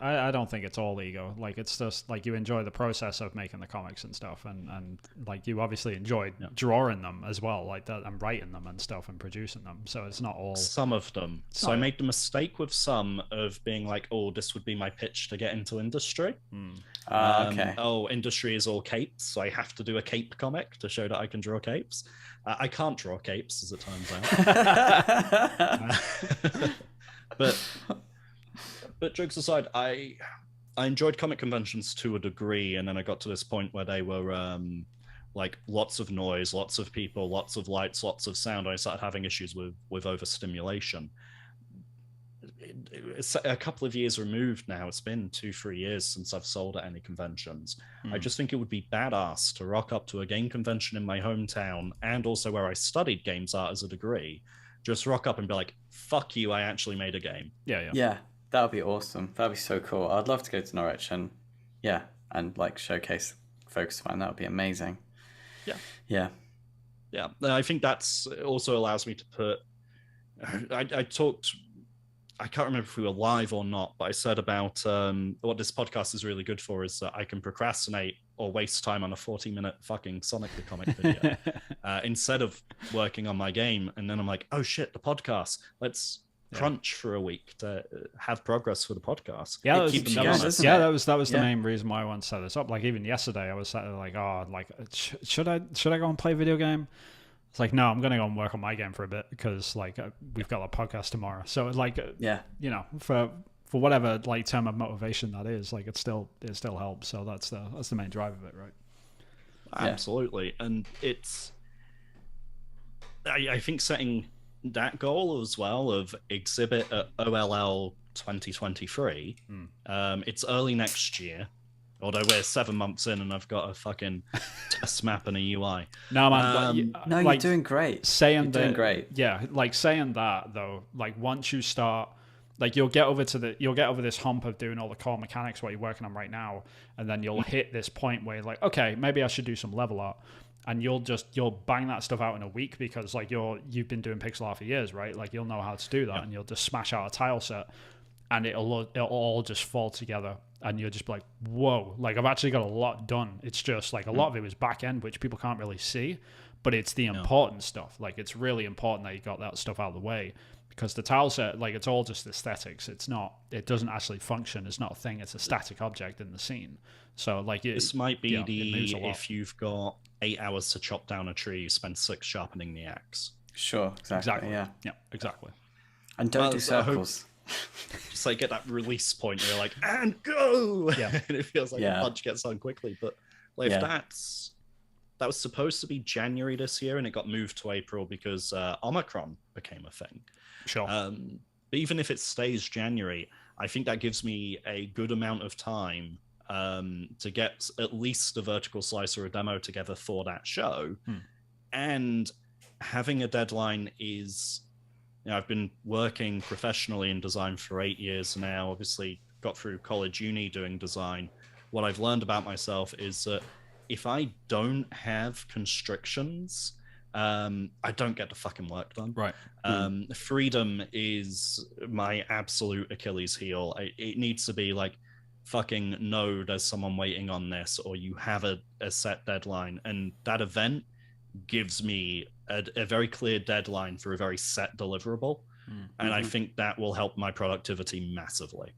I don't think it's all ego. Like, it's just like you enjoy the process of making the comics and stuff, and like you obviously enjoyed drawing them as well, like that, and writing them and stuff and producing them. So it's not all. Some of them. So I made the mistake with some of being like, oh, this would be my pitch to get into industry. Okay. Oh, industry is all capes, so I have to do a cape comic to show that I can draw capes. I can't draw capes, as it turns out. But jokes aside, I enjoyed comic conventions to a degree, and then I got to this point where they were like lots of noise, lots of people, lots of lights, lots of sound. I started having issues with overstimulation. It's a couple of years removed now. It's been 2-3 years since I've sold at any conventions. I just think it would be badass to rock up to a game convention in my hometown, and also where I studied games art as a degree, just rock up and be like, fuck you, I actually made a game. Yeah, that would be awesome. That would be so cool. I'd love to go to Norwich and like showcase Focus Find. That would be amazing. Yeah. I think that's also allows me to put, I talked, I can't remember if we were live or not, but I said about what this podcast is really good for is that I can procrastinate or waste time on a 40-minute fucking Sonic the Comic video instead of working on my game. And then I'm like, oh shit, the podcast. Let's crunch for a week to have progress for the podcast. Yeah, that was the Yeah. main reason why I wanted to set this up. Like even yesterday, I was like, oh, like should I go and play a video game? It's like, no, I'm gonna go and work on my game for a bit because like we've got a podcast tomorrow. So like, you know, for whatever like term of motivation that is, like it still helps. So that's the main drive of it, right? Absolutely, and it's I think setting that goal as well of exhibit at OLL 2023. It's early next year, although we're 7 months in and I've got a fucking test map and a UI. No, man. No, like, you're doing great. Saying doing great. Yeah, like saying that though, like once you start, like you'll get over this hump of doing all the core mechanics what you're working on right now, and then you'll hit this point where you're like, okay, maybe I should do some level art. And you'll bang that stuff out in a week because like you've been doing pixel art for years, right? Like you'll know how to do that, and you'll just smash out a tile set, and it'll all just fall together, and you'll just be like, whoa! Like I've actually got a lot done. It's just like a lot of it was back end, which people can't really see, but it's the important stuff. Like it's really important that you got that stuff out of the way, because the tile set, like it's all just aesthetics. It doesn't actually function. It's not a thing. It's a static object in the scene. So like this might be if you've got 8 hours to chop down a tree, you spend 6 sharpening the axe. Sure, exactly. Yeah, exactly. And don't do circles. Just like get that release point where you're like, and go. Yeah. And it feels like a punch gets done quickly. But like if that was supposed to be January this year and it got moved to April because Omicron became a thing. Sure. But even if it stays January, I think that gives me a good amount of time to get at least a vertical slice or a demo together for that show. And having a deadline is, you know, I've been working professionally in design for 8 years now, obviously got through college, uni doing design. What I've learned about myself is that if I don't have constrictions, I don't get the fucking work done. Right. Freedom is my absolute Achilles heel. It needs to be like, fucking no, there's someone waiting on this, or you have a set deadline, and that event gives me a very clear deadline for a very set deliverable. And I think that will help my productivity massively.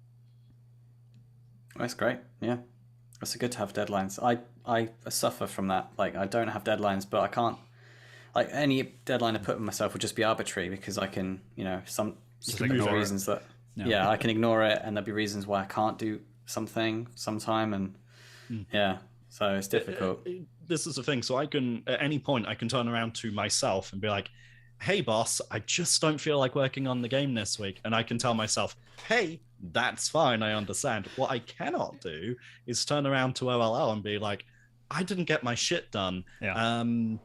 That's great. Yeah, it's good to have deadlines. I suffer from that. Like I don't have deadlines, but I can't, like any deadline I put on myself would just be arbitrary because I can, you know, some stupid reasons that I can ignore it, and there'll be reasons why I can't do something sometime, and so it's difficult. This is the thing. So I can, at any point, I can turn around to myself and be like, hey boss, I just don't feel like working on the game this week. And I can tell myself, hey, that's fine, I understand. What I cannot do is turn around to OLL and be like, I didn't get my shit done. Can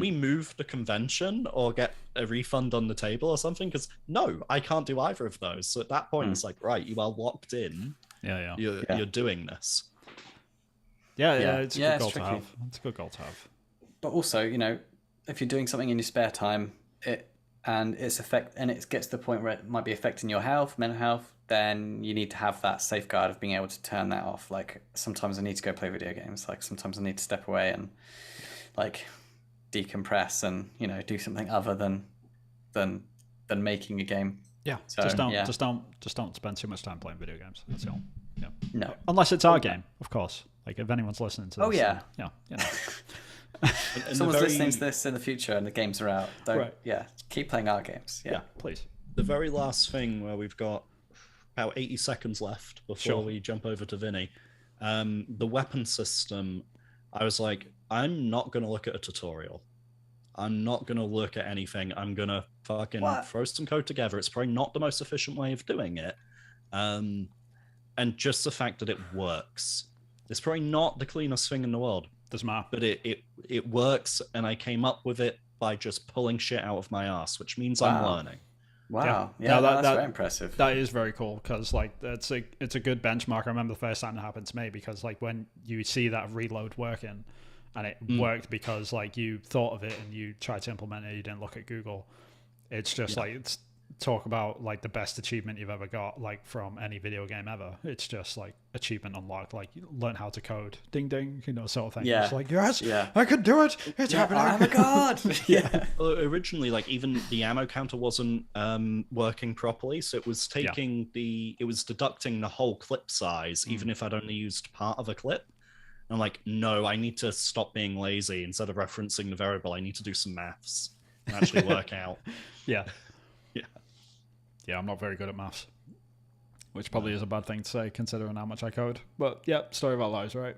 we move the convention or get a refund on the table or something? Because no, I can't do either of those. So at that point, it's like, right, you are locked in. You're doing this. It's a good goal to have. It's a good goal to have. But also, you know, if you're doing something in your spare time, it gets to the point where it might be affecting your health, mental health, then you need to have that safeguard of being able to turn that off. Like sometimes I need to go play video games. Like sometimes I need to step away and like decompress and, you know, do something other than making a game. Yeah. So, just don't spend too much time playing video games. That's all. Yeah. No. Unless it's our game, of course. Like if anyone's listening to this. Oh yeah. You know. If someone's listening to this in the future and the games are out, keep playing our games. Yeah, please. The very last thing where we've got about 80 seconds left before we jump over to Vinny. The weapon system, I was like, I'm not going to look at a tutorial. I'm not going to look at anything. I'm going to fucking throw some code together. It's probably not the most efficient way of doing it. And just the fact that it works. It's probably not the cleanest thing in the world. Doesn't matter. But it works, and I came up with it by just pulling shit out of my ass, which means I'm learning. Wow. Yeah, that's very impressive. That is very cool, because like it's a good benchmark. I remember the first time it happened to me, because like when you see that reload working, and it worked because like you thought of it and you tried to implement it, you didn't look at Google. It's just like, it's talk about like the best achievement you've ever got, like from any video game ever. It's just like achievement unlocked, like you learn how to code, ding ding, sort of thing. It's like, yes, I could do it. It's happening. Oh my god. Originally, like even the ammo counter wasn't working properly, so it was taking it was deducting the whole clip size, even if I'd only used part of a clip. And I'm like, no, I need to stop being lazy. Instead of referencing the variable, I need to do some maths and actually work out. Yeah, I'm not very good at maths, which probably is a bad thing to say considering how much I code. But yeah, story of our lives, right?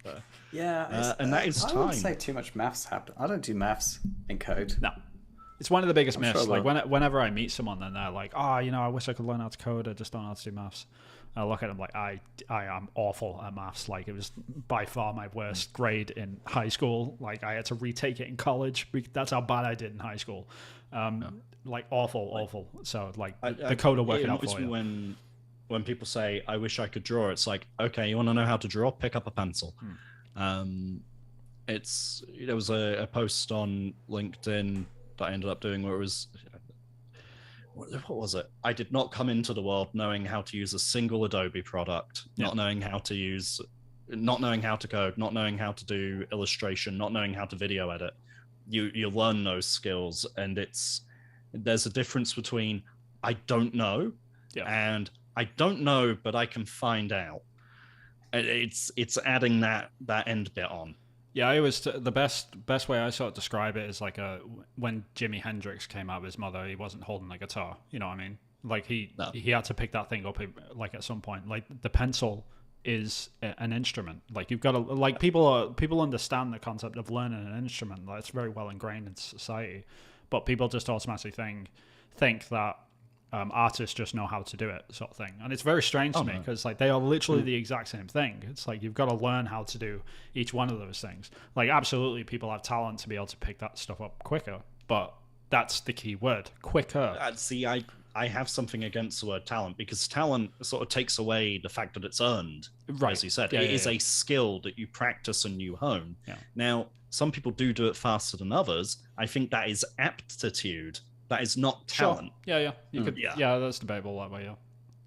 And that is time. I wouldn't say too much maths happen. I don't do maths in code. No. It's one of the biggest I'm myths. sure Like whenever I meet someone, then they're like, I wish I could learn how to code. I just don't know how to do maths. I look at them like, I am awful at maths. Like, it was by far my worst grade in high school. Like, I had to retake it in college. That's how bad I did in high school. Like, awful. So, like, the code will work it out for you. When people say, I wish I could draw, it's like, okay, you want to know how to draw? Pick up a pencil. There was a post on LinkedIn that I ended up doing where it was... What was it? I did not come into the world knowing how to use a single Adobe product, not knowing how to code, not knowing how to do illustration, not knowing how to video edit. You learn those skills, and there's a difference between I don't know and I don't know, but I can find out. It's adding that end bit on. Yeah, it was the best way I sort of describe it is like when Jimi Hendrix came out with his mother, he wasn't holding a guitar. You know what I mean? Like he had to pick that thing up like at some point. Like the pencil is an instrument. Like you've got to like people understand the concept of learning an instrument. Like it's very well ingrained in society, but people just automatically think that artists just know how to do it, sort of thing. And it's very strange to me because like they are literally the exact same thing. It's like you've got to learn how to do each one of those things. Like absolutely people have talent to be able to pick that stuff up quicker, but that's the key word, quicker. See, I have something against the word talent, because talent sort of takes away the fact that it's earned, as you said. It is a skill that you practice and you hone. Now, some people do it faster than others. I think that is aptitude. That is not talent. Sure. Yeah. That's debatable that way.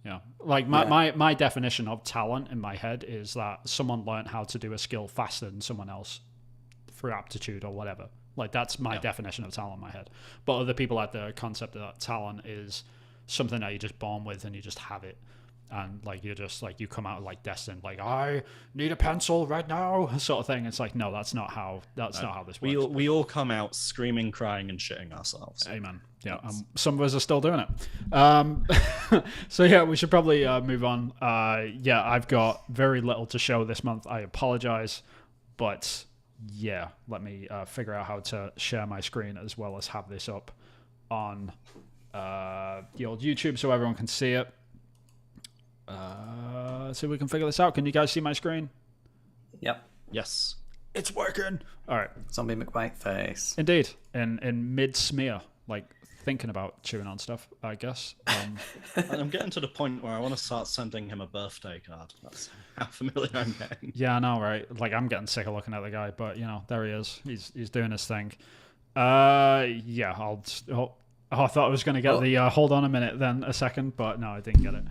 Yeah. Like my definition of talent in my head is that someone learned how to do a skill faster than someone else through aptitude or whatever. Like that's my definition of talent in my head. But other people have the concept that talent is something that you're just born with and you just have it. And like you're just like you come out like destined, like I need a pencil right now, sort of thing. It's like no, that's not how this works. We all come out screaming, crying, and shitting ourselves. Amen. Yeah, some of us are still doing it. So yeah, we should probably move on. I've got very little to show this month. I apologize, but yeah, let me figure out how to share my screen as well as have this up on the old YouTube so everyone can see it. See if we can figure this out. Can you guys see my screen? Yep. Yes. It's working. All right. Zombie McWhiteface. Indeed. In mid smear, like thinking about chewing on stuff, I guess. I'm getting to the point where I want to start sending him a birthday card. That's how familiar I'm getting. Yeah, I know, right? Like I'm getting sick of looking at the guy, but there he is. He's doing his thing. I thought I was going to get the hold on a minute then a second, but no, I didn't get it.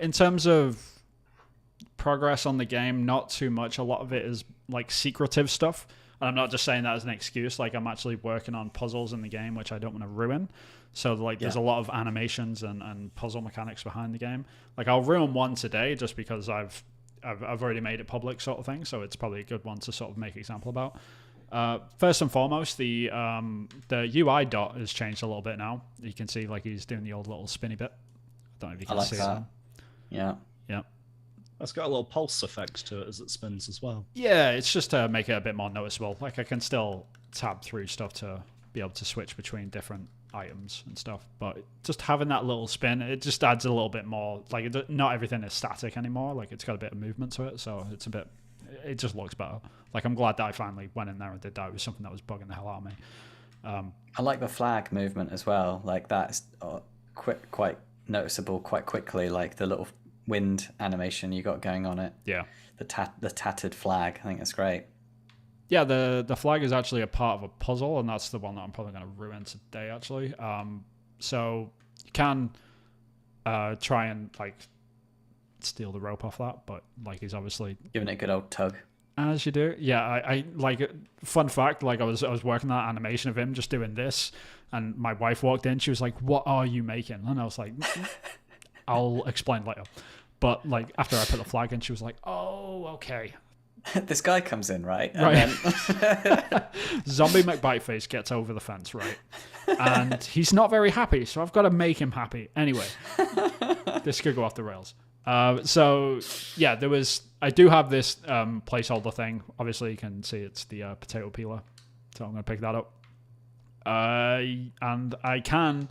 In terms of progress on the game, not too much. A lot of it is like secretive stuff. And I'm not just saying that as an excuse. Like I'm actually working on puzzles in the game, which I don't want to ruin. So like there's a lot of animations and puzzle mechanics behind the game. Like I'll ruin one today just because I've already made it public, sort of thing. So it's probably a good one to sort of make an example about. First and foremost, the UI dot has changed a little bit now. You can see like he's doing the old little spinny bit. I don't know if you can see that. it. Yeah. That's got a little pulse effect to it as it spins as well. Yeah, it's just to make it a bit more noticeable. Like I can still tab through stuff to be able to switch between different items and stuff, but just having that little spin, it just adds a little bit more. Like not everything is static anymore. Like it's got a bit of movement to it, so it just looks better. Like I'm glad that I finally went in there and did that. It was something that was bugging the hell out of me. I like the flag movement as well. Like that's quite noticeable quite quickly. Like the little wind animation you got going on it. Yeah. The tattered flag. I think that's great. Yeah, the flag is actually a part of a puzzle, and that's the one that I'm probably going to ruin today, actually. So you can try and like steal the rope off that, but like he's obviously giving it a good old tug. As you do. Yeah, I like it. Fun fact, like I was working that animation of him just doing this, and my wife walked in. She was like, "What are you making?" And I was like, "I'll explain later." But like after I put the flag in, she was like, "Oh, okay." This guy comes in, right? And then Zombie McBiteface gets over the fence, right? And he's not very happy, so I've got to make him happy. Anyway, this could go off the rails. So yeah, I do have this placeholder thing. Obviously, you can see it's the potato peeler, so I'm going to pick that up. And I can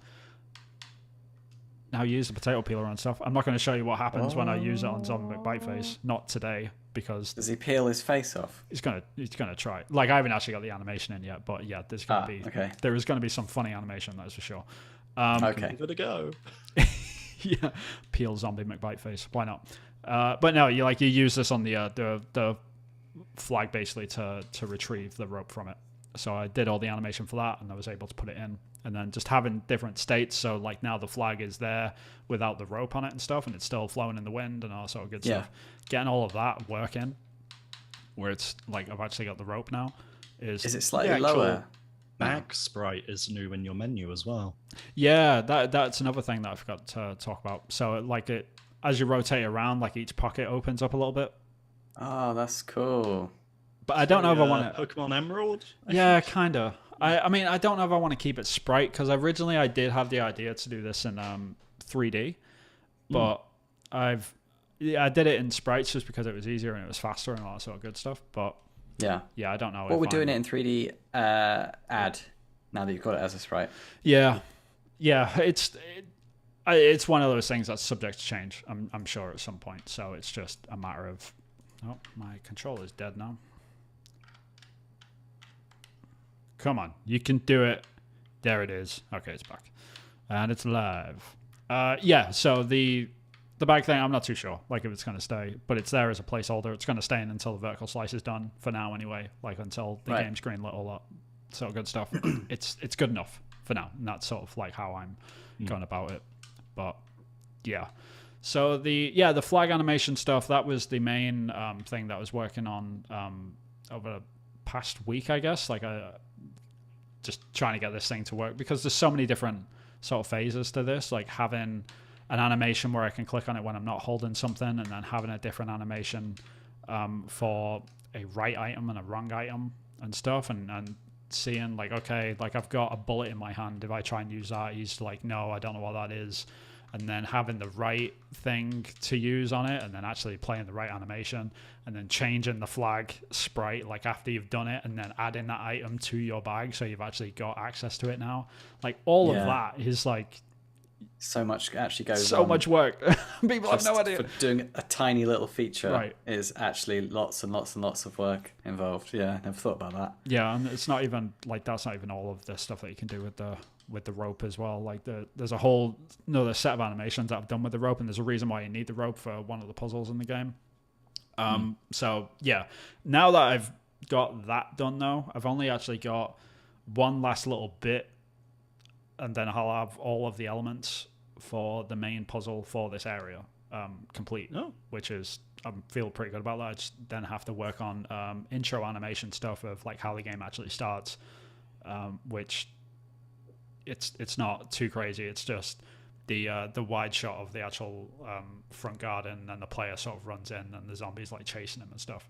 now use the potato peeler on stuff. I'm not going to show you what happens when I use it on Zombie McBiteface. Not today, because does he peel his face off? He's gonna try. Like I haven't actually got the animation in yet, but yeah, there is going to be some funny animation, that's for sure. Okay, give it a go. Yeah, peel Zombie McBiteface. Why not? But no, you use this on the flag basically to retrieve the rope from it. So I did all the animation for that, and I was able to put it in. And then just having different states, so like now the flag is there without the rope on it and stuff, and it's still flowing in the wind and all sort of good stuff. Getting all of that working, where it's like I've actually got the rope now. Is it slightly lower? Mag sprite is new in your menu as well. Yeah, that's another thing that I forgot to talk about. So like as you rotate around, like each pocket opens up a little bit. Oh, that's cool. But I don't know if I want to Pokemon Emerald. Yeah, kind of. I mean, I don't know if I want to keep it sprite, because originally I did have the idea to do this in 3D, but I did it in sprites just because it was easier and it was faster and all that sort of good stuff. But yeah, I don't know. What we're doing it in 3D add now that you've got it as a sprite. Yeah, it's one of those things that's subject to change. I'm sure at some point. So it's just a matter of my controller's dead now. Come on, you can do it. There it is. Okay, it's back. And it's live. Yeah, so the bag thing, I'm not too sure, like if it's going to stay, but it's there as a placeholder. It's going to stay in until the vertical slice is done for now anyway, like until the game's greenlit, all that sort of good stuff. It's good enough for now, and that's sort of like how I'm going about it. But yeah. So the flag animation stuff, that was the main thing that I was working on over the past week, I guess. Like just trying to get this thing to work, because there's so many different sort of phases to this, like having an animation where I can click on it when I'm not holding something, and then having a different animation for a right item and a wrong item and stuff, and seeing like, okay, like I've got a bullet in my hand, if I try and use that, he's like, no, I don't know what that is. And then having the right thing to use on it, and then actually playing the right animation, and then changing the flag sprite like after you've done it, and then adding that item to your bag so you've actually got access to it now. Like all of that is like so much actually goes so on. Much work. People have no idea. For doing a tiny little feature is actually lots and lots and lots of work involved. Yeah, never thought about that. Yeah, and it's not even like that's not even all of the stuff that you can do with the rope as well. Like there's a whole another set of animations that I've done with the rope, and there's a reason why you need the rope for one of the puzzles in the game. So yeah, now that I've got that done though, I've only actually got one last little bit, and then I'll have all of the elements for the main puzzle for this area complete, which is I feel pretty good about that. I just then have to work on intro animation stuff of like how the game actually starts, which it's not too crazy. It's just the wide shot of the actual front garden, and the player sort of runs in, and the zombies like chasing him and stuff.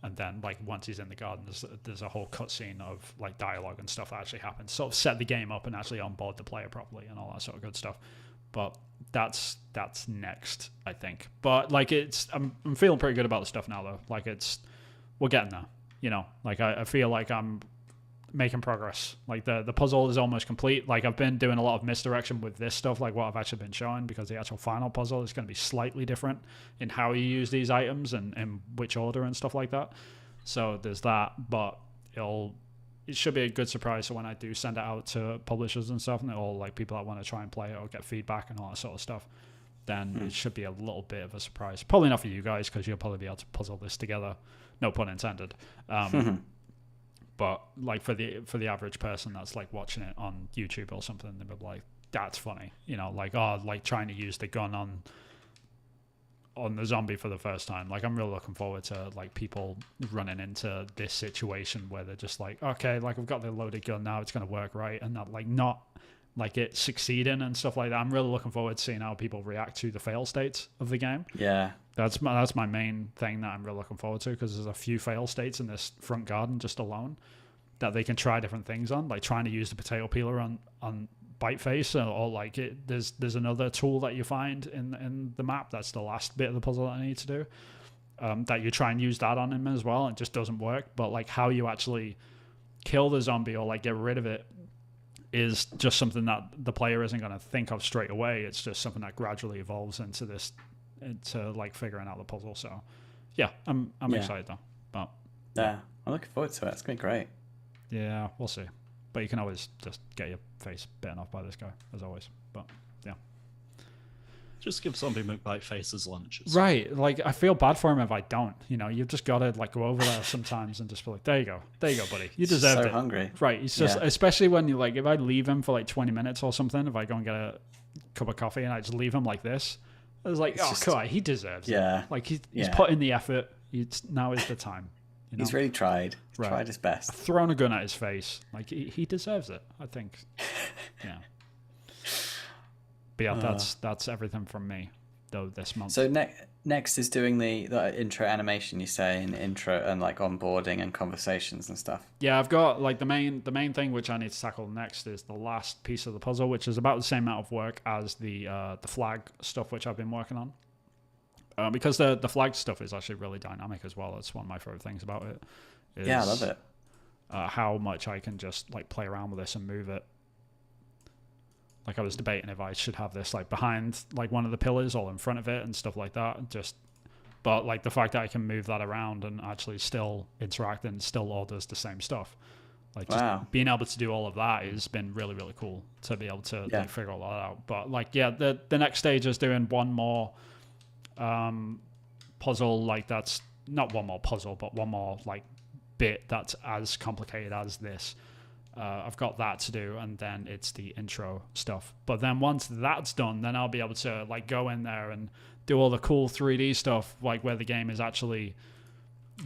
And then like once he's in the garden, there's a whole cutscene of like dialogue and stuff that actually happens, sort of set the game up and actually onboard the player properly and all that sort of good stuff. but that's next, I think. But like I'm feeling pretty good about the stuff now though. Like we're getting there, you know. Like I feel like I'm making progress. Like the puzzle is almost complete. Like I've been doing a lot of misdirection with this stuff, like what I've actually been showing, because the actual final puzzle is going to be slightly different in how you use these items and in which order and stuff like that. So there's that, but it should be a good surprise. So when I do send it out to publishers and stuff, and all like people that want to try and play it or get feedback and all that sort of stuff, then it should be a little bit of a surprise. Probably not for you guys, because you'll probably be able to puzzle this together. No pun intended. But like for the average person that's like watching it on YouTube or something, they'll be like, "That's funny," you know, like like trying to use the gun on the zombie for the first time. Like I'm really looking forward to like people running into this situation where they're just like, okay, like I've got the loaded gun now, it's going to work, right? And not like it succeeding and stuff like that. I'm really looking forward to seeing how people react to the fail states of the game. Yeah, that's my main thing that I'm really looking forward to, because there's a few fail states in this front garden just alone that they can try different things on, like trying to use the potato peeler on Bite Face, or like there's another tool that you find in the map that's the last bit of the puzzle that I need to do, that you try and use that on him as well, and it just doesn't work. But like how you actually kill the zombie or like get rid of it is just something that the player isn't going to think of straight away. It's just something that gradually evolves into like figuring out the puzzle. So yeah, I'm excited though. But yeah, I'm looking forward to it. It's gonna be great. Yeah, we'll see. But you can always just get your face bitten off by this guy, as always. But yeah, just give Zombie McBite faces lunches. Right. Like I feel bad for him if I don't. You know, you've just got to like go over there sometimes and just be like, there you go, buddy, you deserved it. So hungry. Right. It's just especially when you like, if I leave him for like 20 minutes or something, if I go and get a cup of coffee and I just leave him like this, I was like, God, he deserves it. Like he's put in the effort. Now is the time. You know? He's really tried. He's tried his best. I've thrown a gun at his face. Like he deserves it, I think. Yeah. But yeah, that's everything from me though this month. So next is doing the intro animation, you say, and intro and like onboarding and conversations and stuff. Yeah, I've got like the main thing which I need to tackle next is the last piece of the puzzle, which is about the same amount of work as the flag stuff which I've been working on. Because the flag stuff is actually really dynamic as well. That's one of my favorite things about it. Yeah, I love it. How much I can just like play around with this and move it. Like I was debating if I should have this like behind like one of the pillars or in front of it and stuff like that. But like the fact that I can move that around and actually still interact and still all does the same stuff. Like just being able to do all of that has been really, really cool to be able to like, figure all that out. But like, yeah, the next stage is doing one more puzzle, like that's not one more puzzle, but one more like bit that's as complicated as this. I've got that to do, and then it's the intro stuff. But then once that's done, then I'll be able to like go in there and do all the cool 3D stuff, like where the game is actually,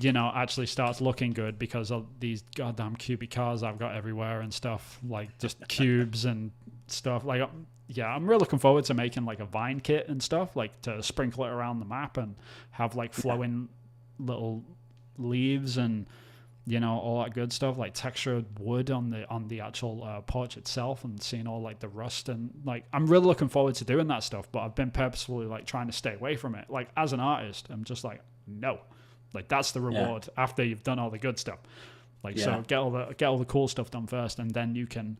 you know, actually starts looking good because of these goddamn cubic cars I've got everywhere and stuff, like just cubes and stuff. Like, yeah, I'm really looking forward to making like a vine kit and stuff, like to sprinkle it around the map and have like flowing little leaves and, you know, all that good stuff, like textured wood on the actual porch itself, and seeing all like the rust, and like I'm really looking forward to doing that stuff. But I've been purposefully like trying to stay away from it. Like as an artist, I'm just like, no, like that's the reward after you've done all the good stuff. Like so, get all the cool stuff done first, and then you can,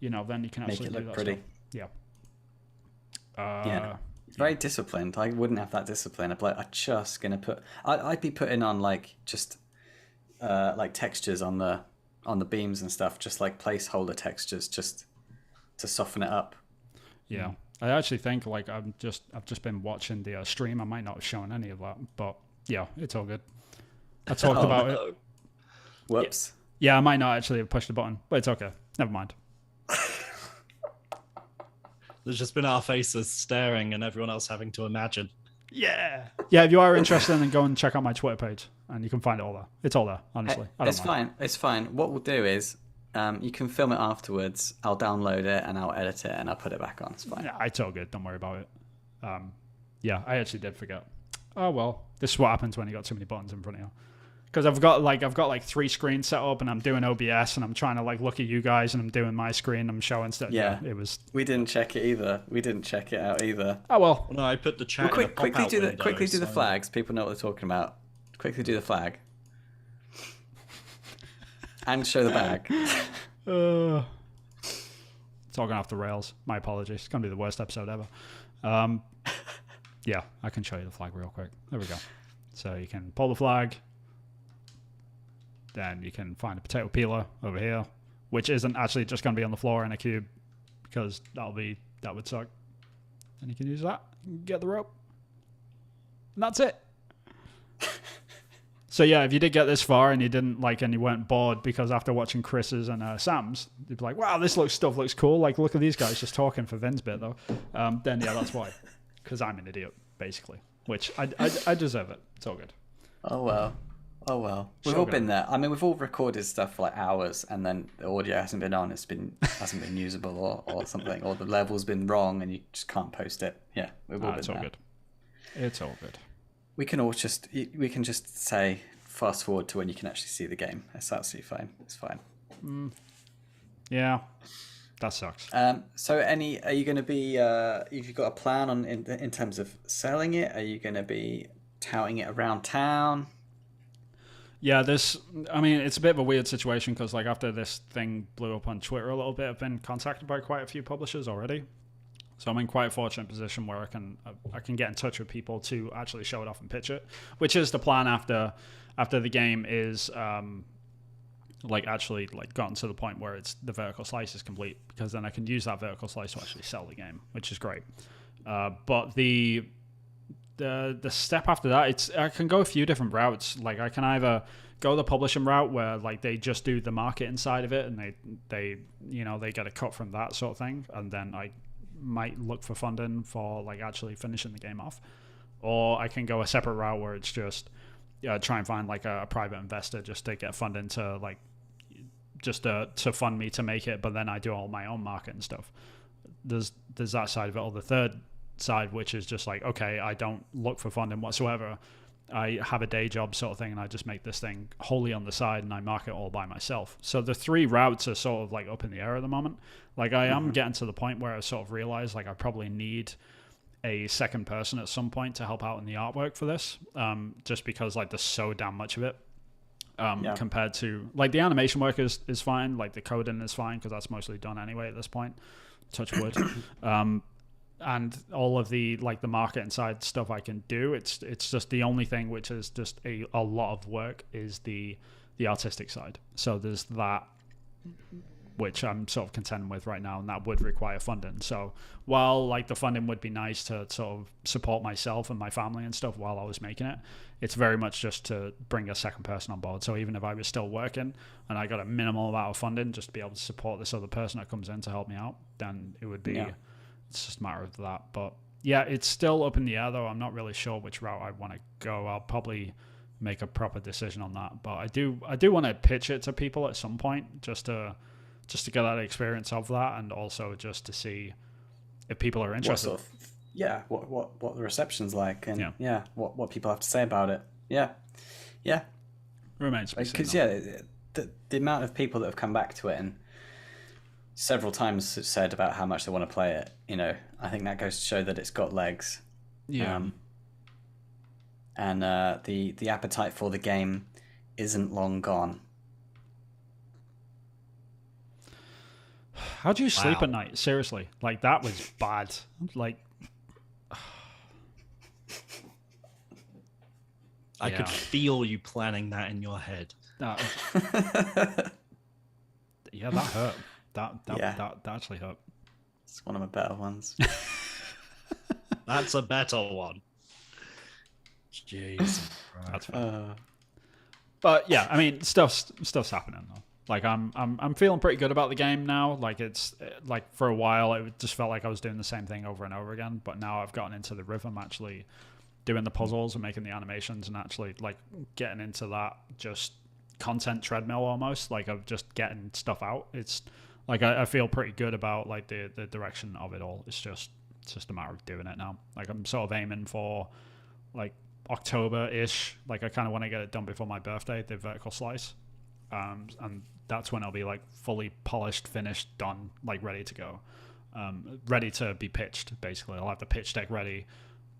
you know, then you can actually make it look do that pretty. Stuff. Yeah. Very disciplined. I wouldn't have that discipline. I'd be like, I'm just gonna put. I'd be putting on like just like textures on the beams and stuff, just like placeholder textures, just to soften it up. Yeah, I actually think like I've just been watching the stream. I might not have shown any of that, but yeah, it's all good. I talked about it. Whoops. Yeah, I might not actually have pushed the button, but it's okay. Never mind. There's just been our faces staring and everyone else having to imagine. Yeah. If you are interested, then go and check out my Twitter page, and you can find it all there. It's all there, honestly. It's fine. It's fine. What we'll do is you can film it afterwards. I'll download it and I'll edit it and I'll put it back on. It's fine. Yeah, it's all good. Don't worry about it. Yeah, I actually did forget. Oh, well, this is what happens when you got too many buttons in front of you. because I've got like 3 screens set up and I'm doing OBS and I'm trying to like look at you guys and I'm doing my screen. I'm showing stuff. Yeah, it was. We didn't check it either. We didn't check it out either. Oh well. No, I put the chat. Well, in a pop-out quickly do the window, flags. People know what they're talking about. Quickly do the flag. And show the bag. Talking off the rails. My apologies. It's gonna be the worst episode ever. Yeah, I can show you the flag real quick. There we go. So you can pull the flag. Then you can find a potato peeler over here, which isn't actually just going to be on the floor in a cube, because that would suck. And you can use that, get the rope, and that's it. So yeah, if you did get this far and you didn't and you weren't bored, because after watching Chris's and Sam's, you'd be like, wow, this stuff looks cool. Like, look at these guys just talking for Vin's bit though. Then yeah, that's why, because I'm an idiot basically, which I deserve it. It's all good. Oh well. We've all been there. I mean, we've all recorded stuff for like hours, and then the audio hasn't been on. Hasn't been usable or something, or the level's been wrong, and you just can't post it. Yeah, we've all been it's all there. good. It's all good. We can just say fast forward to when you can actually see the game. It's absolutely fine. It's fine. Yeah, that sucks. So, are you going to be? Have you got a plan on in terms of selling it? Are you going to be touting it around town? Yeah, it's a bit of a weird situation because like after this thing blew up on Twitter a little bit, I've been contacted by quite a few publishers already. So I'm in quite a fortunate position where I can get in touch with people to actually show it off and pitch it, which is the plan after the game is actually gotten to the point where it's the vertical slice is complete, because then I can use that vertical slice to actually sell the game, which is great. But the step after that, I can go a few different routes. Like I can either go the publishing route where like they just do the marketing side of it and they get a cut from that sort of thing, and then I might look for funding for like actually finishing the game off, or I can go a separate route where it's just try and find like a private investor just to get funding to like just to fund me to make it, but then I do all my own marketing stuff. There's that side of it, or the third side, which is just like, okay, I don't look for funding whatsoever. I have a day job sort of thing, and I just make this thing wholly on the side, and I market all by myself. So the 3 routes are sort of like up in the air at the moment. Like I am getting to the point where I sort of realize like I probably need a second person at some point to help out in the artwork for this, just because like there's so damn much of it. Compared to like the animation work is fine, like the coding is fine because that's mostly done anyway at this point. Touch wood. And all of the like the marketing side stuff I can do. It's just the only thing which is just a lot of work is the artistic side. So there's that, which I'm sort of contending with right now, and that would require funding. So while like the funding would be nice to sort of support myself and my family and stuff while I was making it, it's very much just to bring a second person on board. So even if I was still working and I got a minimal amount of funding just to be able to support this other person that comes in to help me out, then it would be it's just a matter of that. But yeah, it's still up in the air though. I'm not really sure which route I want to go. I'll probably make a proper decision on that. But I do want to pitch it to people at some point just to get that experience of that, and also just to see if people are interested. What the reception's like, and what people have to say about it. Yeah. Remains to be seen. Because the amount of people that have come back to it and several times said about how much they want to play it, I think that goes to show that it's got legs. Yeah. And the appetite for the game isn't long gone. How do you sleep at night? Seriously, like that was bad. Like, I could feel you planning that in your head. That hurt. That actually hurt. It's one of my better ones. That's a better one. Jeez. That's fine. But yeah, I mean, stuff's happening though. Like I'm feeling pretty good about the game now. Like it's like for a while it just felt like I was doing the same thing over and over again. But now I've gotten into the rhythm, actually doing the puzzles and making the animations, and actually like getting into that just content treadmill almost. Like of just getting stuff out. It's like I feel pretty good about like the direction of it all. It's just a matter of doing it now. Like I'm sort of aiming for like October-ish. Like I kind of want to get it done before my birthday, the vertical slice, and that's when I'll be like fully polished, finished, done, like ready to go, ready to be pitched. Basically, I'll have the pitch deck ready,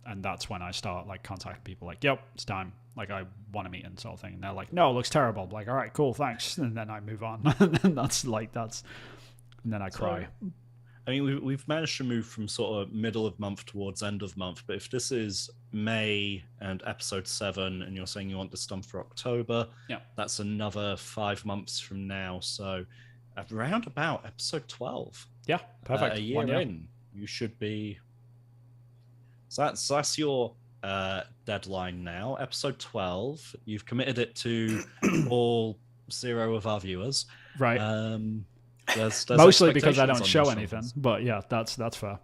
and that's when I start like contacting people. Like, yep, it's time. Like I want to meet and sort of thing. And they're like, no, it looks terrible. I'm like, all right, cool, thanks. And then I move on. And and then I cry. I mean, we've managed to move from sort of middle of month towards end of month, but if this is May and episode 7, and you're saying you want this done for October, yeah, that's another 5 months from now. So around about episode 12. Yeah, perfect. A year in, you should be. So that's your deadline now. Episode 12. You've committed it to all 0 of our viewers, right? There's mostly because I don't show anything, but yeah, that's fair.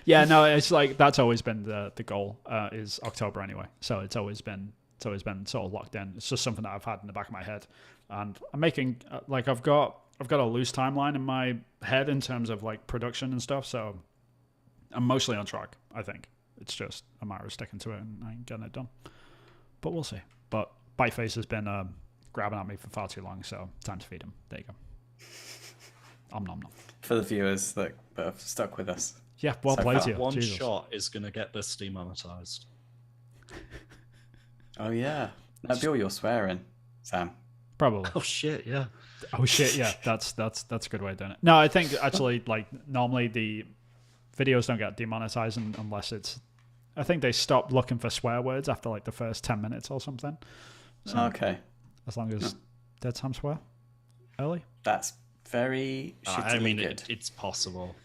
Yeah, no, it's like that's always been the goal is October anyway. So it's always been sort of locked in. It's just something that I've had in the back of my head, and I'm making like I've got a loose timeline in my head in terms of like production and stuff. So I'm mostly on track. I think it's just a matter of sticking to it and getting it done. But we'll see. But Biteface has been grabbing at me for far too long, so time to feed him. There you go. Nom nom. For the viewers that have stuck with us. Yeah, well played to you. One shot is going to get this demonetized. Oh yeah, that'd be all your swearing, Sam. Probably. Oh shit, yeah. Oh shit, yeah. That's a good way of doing it. No, I think actually like normally the videos don't get demonetized unless it's. I think they stop looking for swear words after like the first 10 minutes or something. So, okay. As long as Dead Sam swear early. That's very good. It's possible.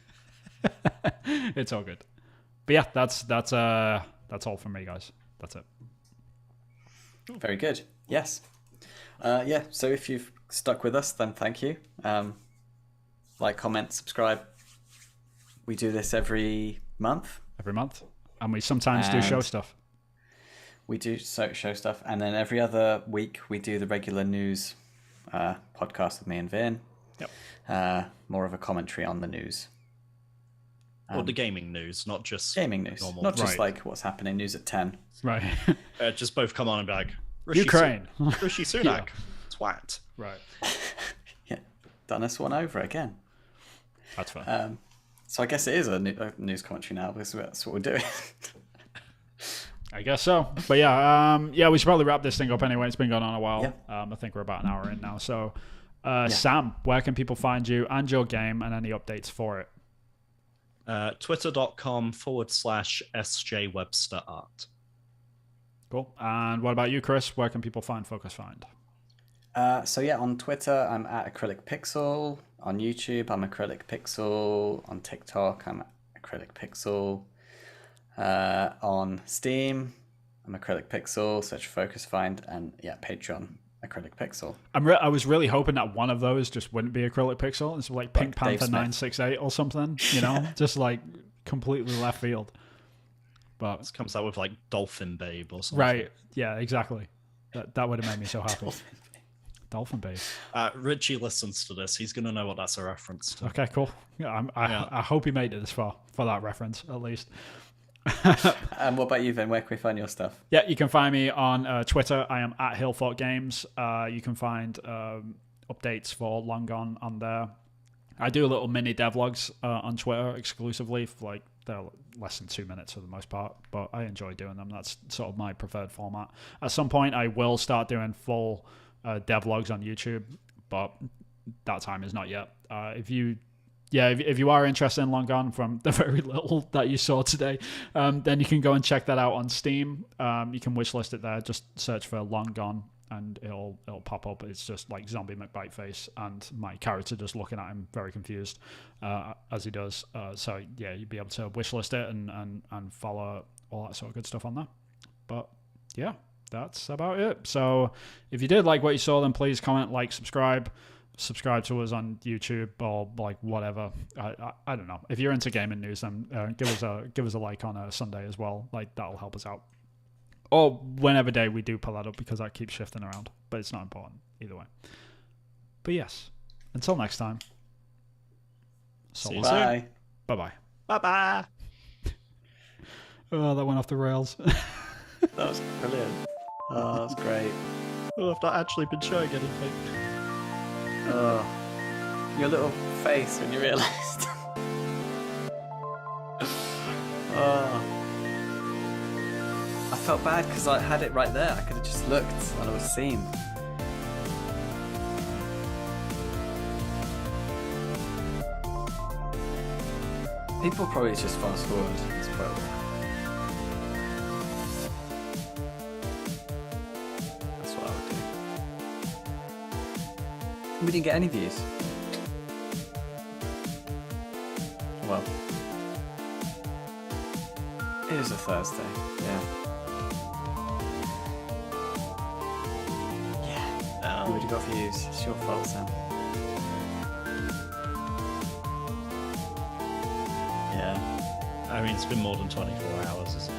It's all good. But yeah, that's all from me, guys. That's it. Very good. Yes. Yeah. So if you've stuck with us, then thank you. Like, comment, subscribe. We do this every month. And we sometimes do show stuff. We do show stuff, and then every other week we do the regular news podcast with me and Vin. Yep. More of a commentary on the news. Or the gaming news, not just gaming news, normal. not just like what's happening. News at 10. Right. Just both come on and be like, Ukraine, Rishi Sunak, twat. Right. Yeah, done us one over again. That's fair. So I guess it is a news commentary now because that's what we're doing. I guess so. But yeah, we should probably wrap this thing up anyway. It's been going on a while. Yeah. I think we're about an hour in now. So, Sam, where can people find you and your game and any updates for it? Twitter.com/SJ Webster Art. Cool. And what about you, Chris? Where can people find Focus Find? So yeah, on Twitter, I'm at Acrylic Pixel. On YouTube, I'm Acrylic Pixel. On TikTok, I'm Acrylic Pixel. On Steam, I'm Acrylic Pixel. Search Focus Find, and yeah, Patreon, Acrylic Pixel. I was really hoping that one of those just wouldn't be Acrylic Pixel. It's like Pink Panther 968 or something, just like completely left field. But it comes out with like Dolphin Babe or something. Right? Yeah, exactly. That would have made me so happy. Dolphin Babe. Richie listens to this. He's gonna know what that's a reference to. Okay, cool. Yeah, I hope he made it this far for that reference at least. And what about you, Vin? Where can we find your stuff? Yeah, you can find me on Twitter. I am at Hillfort Games. You can find updates for Long Gone on there. I do a little mini devlogs on Twitter exclusively. They're less than 2 minutes for the most part, but I enjoy doing them. That's sort of my preferred format. At some point, I will start doing full devlogs on YouTube, but that time is not yet. If you are interested in Long Gone from the very little that you saw today, then you can go and check that out on Steam. You can wishlist it there. Just search for Long Gone and it'll pop up. It's just like Zombie McBiteface and my character just looking at him very confused as he does. So yeah, you'd be able to wishlist it and follow all that sort of good stuff on there. But yeah, that's about it. So if you did like what you saw, then please comment, like, subscribe to us on YouTube or like whatever. I don't know. If you're into gaming news, then give us a like on a Sunday as well. Like that'll help us out. Or whenever day we do pull that up because that keeps shifting around. But it's not important either way. But yes, until next time. See you Bye. soon. Bye-bye. Bye-bye. Oh, that went off the rails. That was brilliant. Oh, that's great. Well, I've not actually been showing anything. Oh, your little face when you realised. Oh, I felt bad because I had it right there. I could have just looked and I would have seen. People probably just fast forward. It's probably. That's what I would do. We didn't get any views. Well, it is a Thursday. Yeah. Yeah. You would have got views. It's your fault, Sam. Yeah. I mean, it's been more than 24 hours, isn't it?